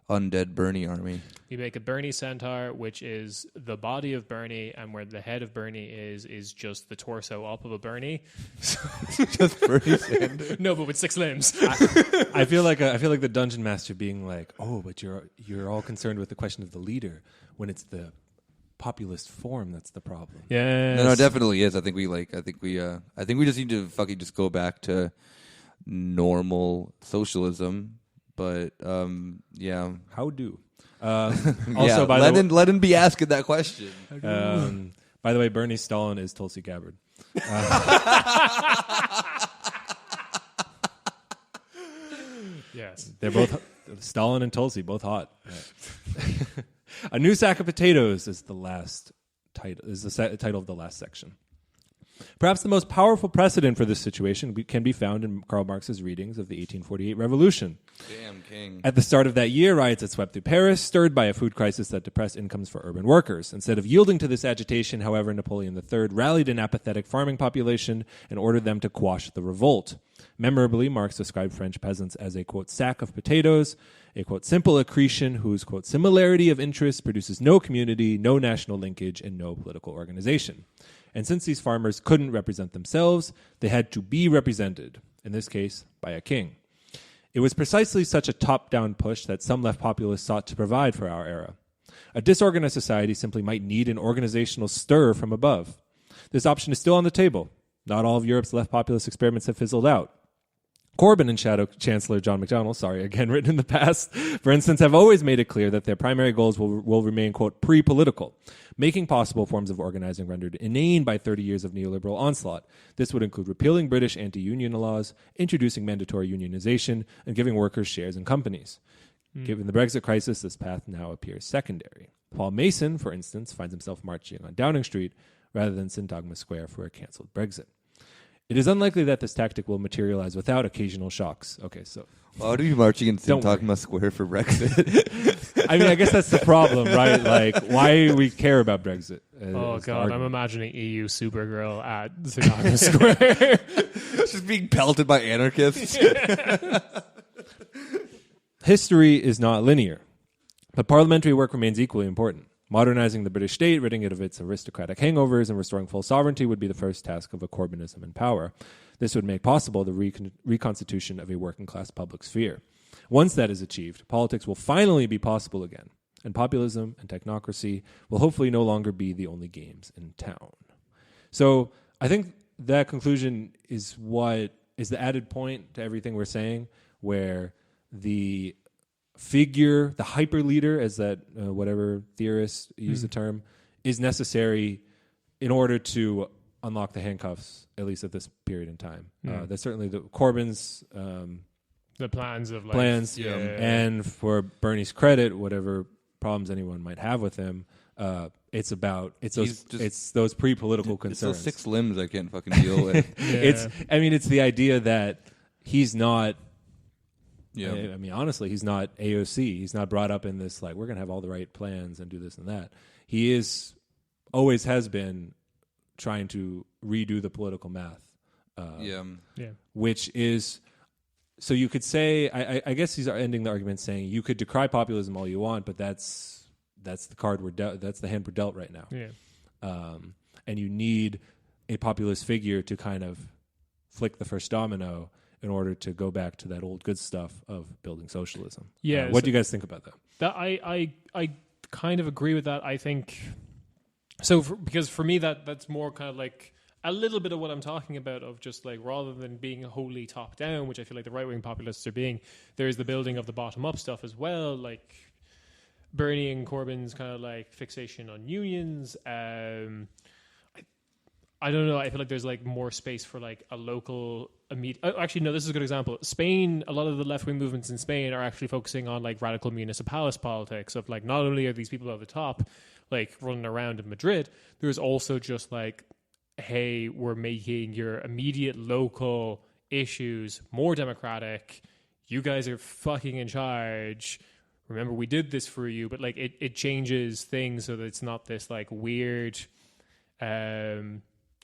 undead Bernie army. You make a Bernie centaur, which is the body of Bernie, and where the head of Bernie is just the torso up of a Bernie. Just Bernie Sanders. No, but with 6 limbs. I feel like the dungeon master being like, "Oh, but you're all concerned with the question of the leader when it's the populist form that's the problem." Yeah. No, it definitely is. I think we just need to fucking just go back to normal socialism. But yeah, how do? Also, let him be asking that question. By the way, Bernie Stalin is Tulsi Gabbard. Yes, they're both Stalin and Tulsi, both hot. A new sack of potatoes is the last title. Is the title of the last section. Perhaps the most powerful precedent for this situation can be found in Karl Marx's readings of the 1848 Revolution. Damn king. At the start of that year, riots had swept through Paris, stirred by a food crisis that depressed incomes for urban workers. Instead of yielding to this agitation, however, Napoleon III rallied an apathetic farming population and ordered them to quash the revolt. Memorably, Marx described French peasants as a, quote, sack of potatoes, a, quote, simple accretion whose, quote, similarity of interest produces no community, no national linkage, and no political organization. And since these farmers couldn't represent themselves, they had to be represented, in this case, by a king. It was precisely such a top-down push that some left populists sought to provide for our era. A disorganized society simply might need an organizational stir from above. This option is still on the table. Not all of Europe's left populist experiments have fizzled out. Corbyn and Shadow Chancellor John McDonnell, again written in the past, for instance, have always made it clear that their primary goals will remain, quote, pre-political, making possible forms of organizing rendered inane by 30 years of neoliberal onslaught. This would include repealing British anti-union laws, introducing mandatory unionization, and giving workers shares in companies. Given the Brexit crisis, this path now appears secondary. Paul Mason, for instance, finds himself marching on Downing Street rather than Syntagma Square for a cancelled Brexit. It is unlikely that this tactic will materialize without occasional shocks. Okay, so... Why would we be marching in Syntagma Square for Brexit? I mean, I guess that's the problem, right? Like, why we care about Brexit. Oh, God, I'm imagining EU Supergirl at Syntagma Square. Just being pelted by anarchists. History is not linear, but parliamentary work remains equally important. Modernizing the British state, ridding it of its aristocratic hangovers, and restoring full sovereignty would be the first task of a Corbynism in power. This would make possible the reconstitution of a working-class public sphere. Once that is achieved, politics will finally be possible again, and populism and technocracy will hopefully no longer be the only games in town. So I think that conclusion is what is the added point to everything we're saying, where the figure, the hyper leader, as that whatever theorists use the term, is necessary in order to unlock the handcuffs, at least at this period in time. That's certainly the Corbyn's the plans of life. plans, and for Bernie's credit, whatever problems anyone might have with him, it's those pre-political concerns. It's those 6 limbs I can't fucking deal with. It's the idea that he's not. Yeah. I mean, honestly, he's not AOC. He's not brought up in this, like, we're going to have all the right plans and do this and that. He always has been trying to redo the political math. Which is, so you could say, I guess he's ending the argument saying you could decry populism all you want, but that's the card that's the hand we're dealt right now. Yeah. And you need a populist figure to kind of flick the first domino in order to go back to that old good stuff of building socialism. Yeah. What do you guys think about that? That I kind of agree with that. I think so because for me that's more kind of like a little bit of what I'm talking about, of just like, rather than being wholly top down, which I feel like the right wing populists are being, there is the building of the bottom up stuff as well, like Bernie and Corbyn's kind of like fixation on unions. I don't know. I feel like there's like more space for like a local actually, no, this is a good example. Spain, a lot of the left-wing movements in Spain are actually focusing on like radical municipalist politics of like, not only are these people at the top like running around in Madrid, there's also just like, hey, we're making your immediate local issues more democratic. You guys are fucking in charge. Remember, we did this for you. But like it changes things so that it's not this like weird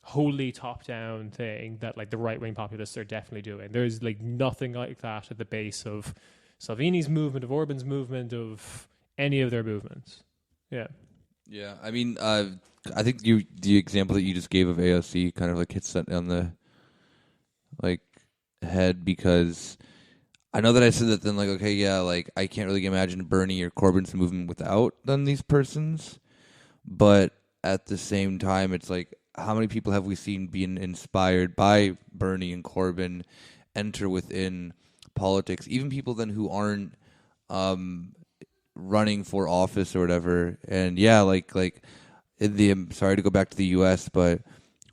wholly top-down thing that like the right-wing populists are definitely doing. There's like nothing like that at the base of Salvini's movement, of Orban's movement, of any of their movements. Yeah. Yeah, I mean, I think the example that you just gave of AOC kind of like hits that on the like head, because I know that I said that then like, okay, yeah, like I can't really imagine Bernie or Corbyn's movement without then these persons, but at the same time, it's like, how many people have we seen being inspired by Bernie and Corbyn enter within politics? Even people then who aren't running for office or whatever. And yeah, like I'm sorry to go back to the U.S., but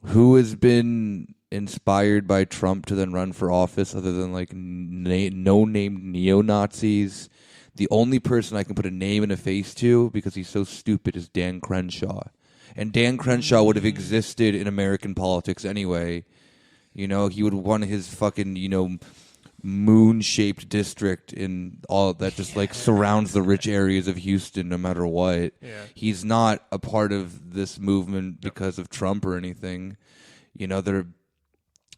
who has been inspired by Trump to then run for office other than like no-name neo-Nazis? The only person I can put a name and a face to, because he's so stupid, is Dan Crenshaw. and Dan Crenshaw would have existed in American politics anyway. You know, he would want his fucking, you know, moon-shaped district in all that just like surrounds the rich areas of Houston no matter what. Yeah. He's not a part of this movement because of Trump or anything. You know, they're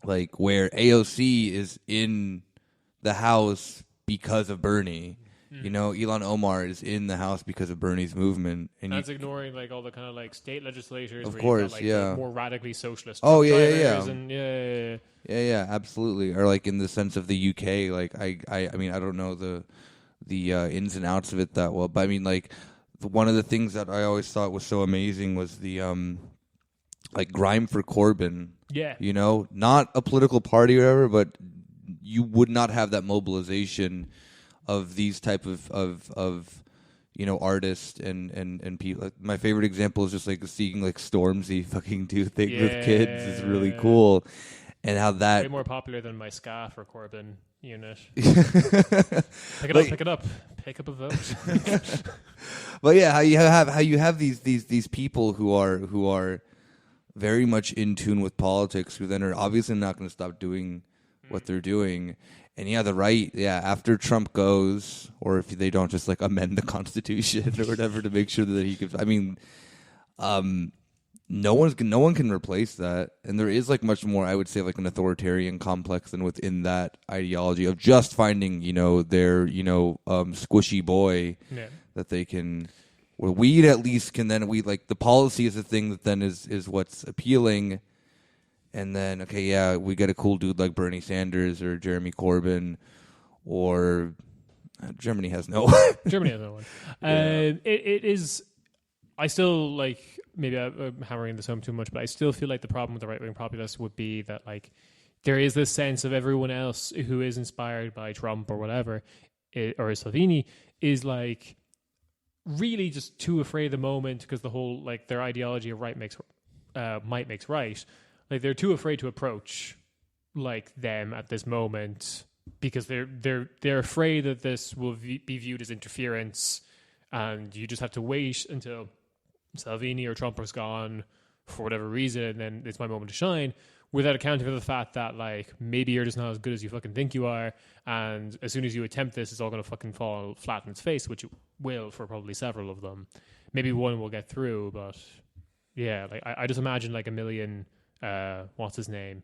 like where AOC is in the House because of Bernie. You know, Ilhan Omar is in the House because of Bernie's movement, and that's ignoring like all the kind of like state legislators, of where course, you've got, like, yeah, the more radically socialist. Oh, Trump yeah, drivers yeah. And yeah, absolutely. Or like in the sense of the UK, like I mean, I don't know the ins and outs of it that well, but I mean, like one of the things that I always thought was so amazing was the like Grime for Corbyn. Yeah, You know, not a political party or whatever, but you would not have that mobilization of these type of you know, artists and people. Like, my favorite example is just like seeing like Stormzy fucking do things with kids is really cool, and how that way more popular than my ska for Corbyn unit. Pick it up, pick up a vote. But yeah, how you have these people who are very much in tune with politics, who then are obviously not going to stop doing what they're doing. And yeah, the right, after Trump goes, or if they don't just like amend the Constitution or whatever to make sure that he gives, I mean, no one can replace that. And there is like much more, I would say, like an authoritarian complex than within that ideology of just finding, you know, their, you know, squishy boy that they can, well, weed at least can then, we like the policy is the thing that then is what's appealing. And then, okay, yeah, we get a cool dude like Bernie Sanders or Jeremy Corbyn, or Germany has no one. Germany has no one. It is. I still like, maybe I'm hammering this home too much, but I still feel like the problem with the right wing populists would be that like there is this sense of everyone else who is inspired by Trump or whatever, or Salvini, is like really just too afraid of the moment because the whole like their ideology of might makes right. Like they're too afraid to approach like them at this moment because they're afraid that this will be viewed as interference, and you just have to wait until Salvini or Trump is gone for whatever reason, and then it's my moment to shine, without accounting for the fact that like maybe you're just not as good as you fucking think you are, and as soon as you attempt this, it's all going to fucking fall flat in its face, which it will for probably several of them. Maybe one will get through, but yeah, like I just imagine like a million. What's his name?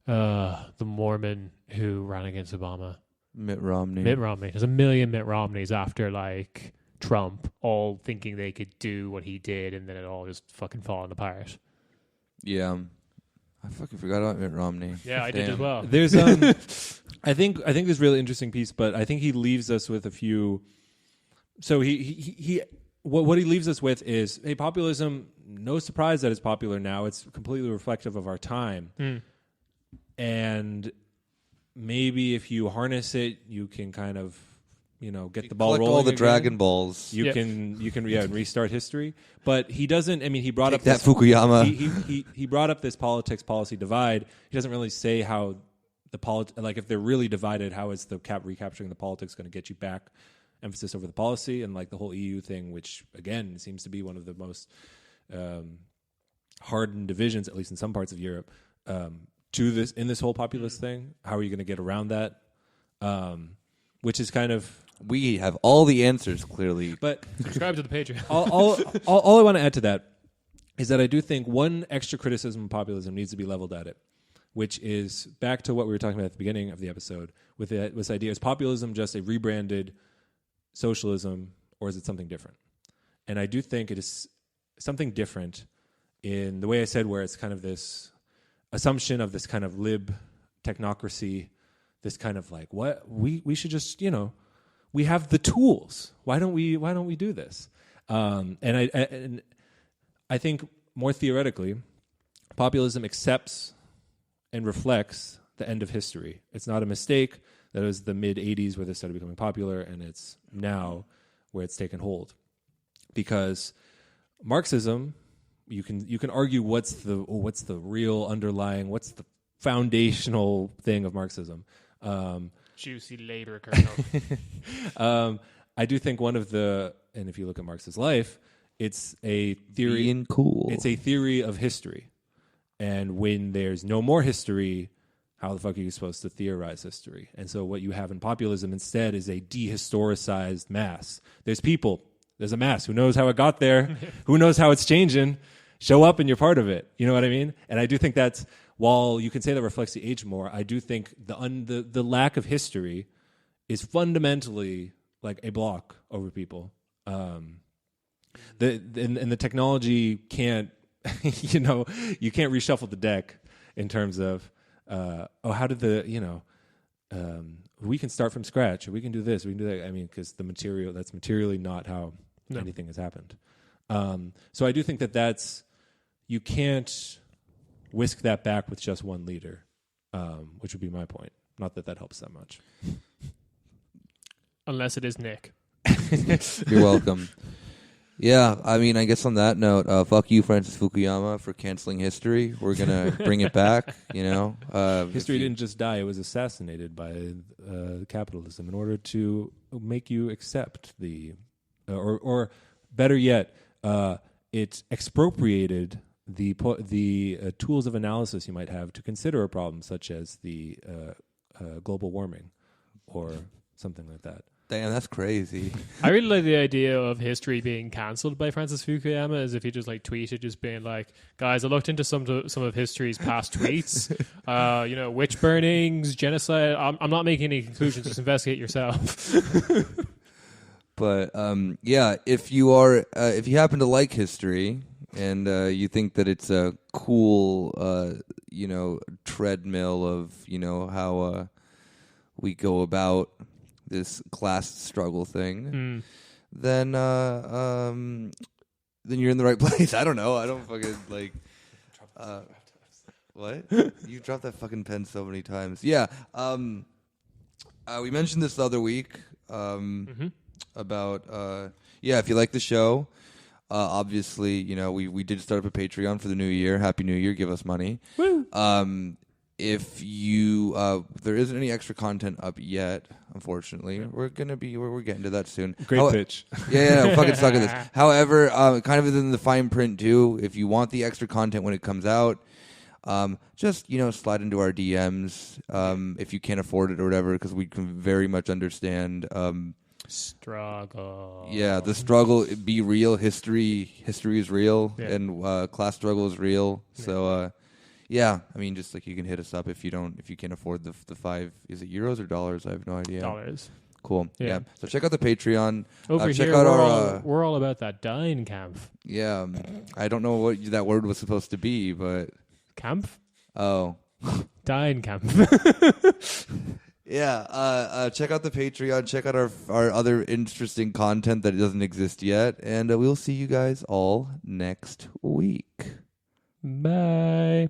The Mormon who ran against Obama. Mitt Romney. There's a million Mitt Romneys after like Trump, all thinking they could do what he did, and then it all just fucking falling apart. Yeah, I fucking forgot about Mitt Romney. Yeah, I did as well. There's I think this really interesting piece, but I think he leaves us with a few. So he what he leaves us with is, hey, populism. No surprise that it's popular now. It's completely reflective of our time. And maybe if you harness it, you can kind of, you know, get the ball rolling. All the again. Dragon Balls. You can restart history. But he doesn't. I mean, he brought up that Fukuyama. He brought up this politics policy divide. He doesn't really say how the like if they're really divided, how is the recapturing the politics going to get you back? Emphasis over the policy, and like the whole EU thing, which again seems to be one of the most hardened divisions, at least in some parts of Europe, to this whole populist thing. How are you going to get around that? Which is kind of, we have all the answers clearly, but subscribe to the Patreon. all I want to add to that is that I do think one extra criticism of populism needs to be leveled at it, which is back to what we were talking about at the beginning of the episode with this idea: is populism just a rebranded socialism, or is it something different? And I do think it is something different in the way I said, where it's kind of this assumption of this kind of lib technocracy, this kind of like, what we should just, you know, we have the tools. Why don't we do this? And I think more theoretically, populism accepts and reflects the end of history. It's not a mistake that it was the mid 80s where this started becoming popular, and it's now where it's taken hold. Because Marxism, you can argue what's the real underlying, what's the foundational thing of Marxism. Juicy labor kernel. I do think one of the, and if you look at Marx's life, it's a theory. Being cool. It's a theory of history. And when there's no more history, how the fuck are you supposed to theorize history? And so what you have in populism instead is a dehistoricized mass. There's people. There's a mass. Who knows how it got there? Who knows how it's changing? Show up and you're part of it. You know what I mean? And I do think that's, while you can say that reflects the age more, I do think the lack of history is fundamentally like a block over people. And the technology can't, you can't reshuffle the deck in terms of, how did we can start from scratch, or we can do this, we can do that. I mean, because that's materially not how anything has happened. So I do think that you can't whisk that back with just one leader, which would be my point. Not that helps that much. Unless it is Nick. You're welcome. Yeah, I mean, I guess on that note, fuck you, Francis Fukuyama, for canceling history. We're going to bring it back, History didn't just die. It was assassinated by capitalism in order to make you accept or better yet, it expropriated the tools of analysis you might have to consider a problem such as the global warming or something like that. Damn, that's crazy. I really like the idea of history being cancelled by Francis Fukuyama, as if he just tweeted, just being like, guys, I looked into some of history's past tweets, witch burnings, genocide. I'm not making any conclusions. Just investigate yourself. But if you happen to like history and you think that it's a cool, treadmill of how we go about this class struggle thing, then you're in the right place. I don't know. I don't fucking what? You dropped that fucking pen so many times. Yeah. We mentioned this the other week about if you like the show, obviously we did start up a Patreon for the new year. Happy New Year! Give us money. Woo. If you there isn't any extra content up yet, unfortunately. We're getting to that soon. Great pitch. Yeah, I'm fucking stuck at this. However, kind of in the fine print too, if you want the extra content when it comes out, just slide into our DMs if you can't afford it or whatever, because we can very much understand struggle. Yeah, the struggle be real. History is real, and class struggle is real. So I mean, just you can hit us up if you can't afford the 5. Is it euros or dollars? I have no idea. Dollars. Cool. Yeah. So check out the Patreon. Over check here, out we're all about that Dein Kampf. Yeah. I don't know what that word was supposed to be, but Kampf. Oh. Dein Kampf. Yeah. Check out the Patreon. Check out our other interesting content that doesn't exist yet, and we'll see you guys all next week. Bye.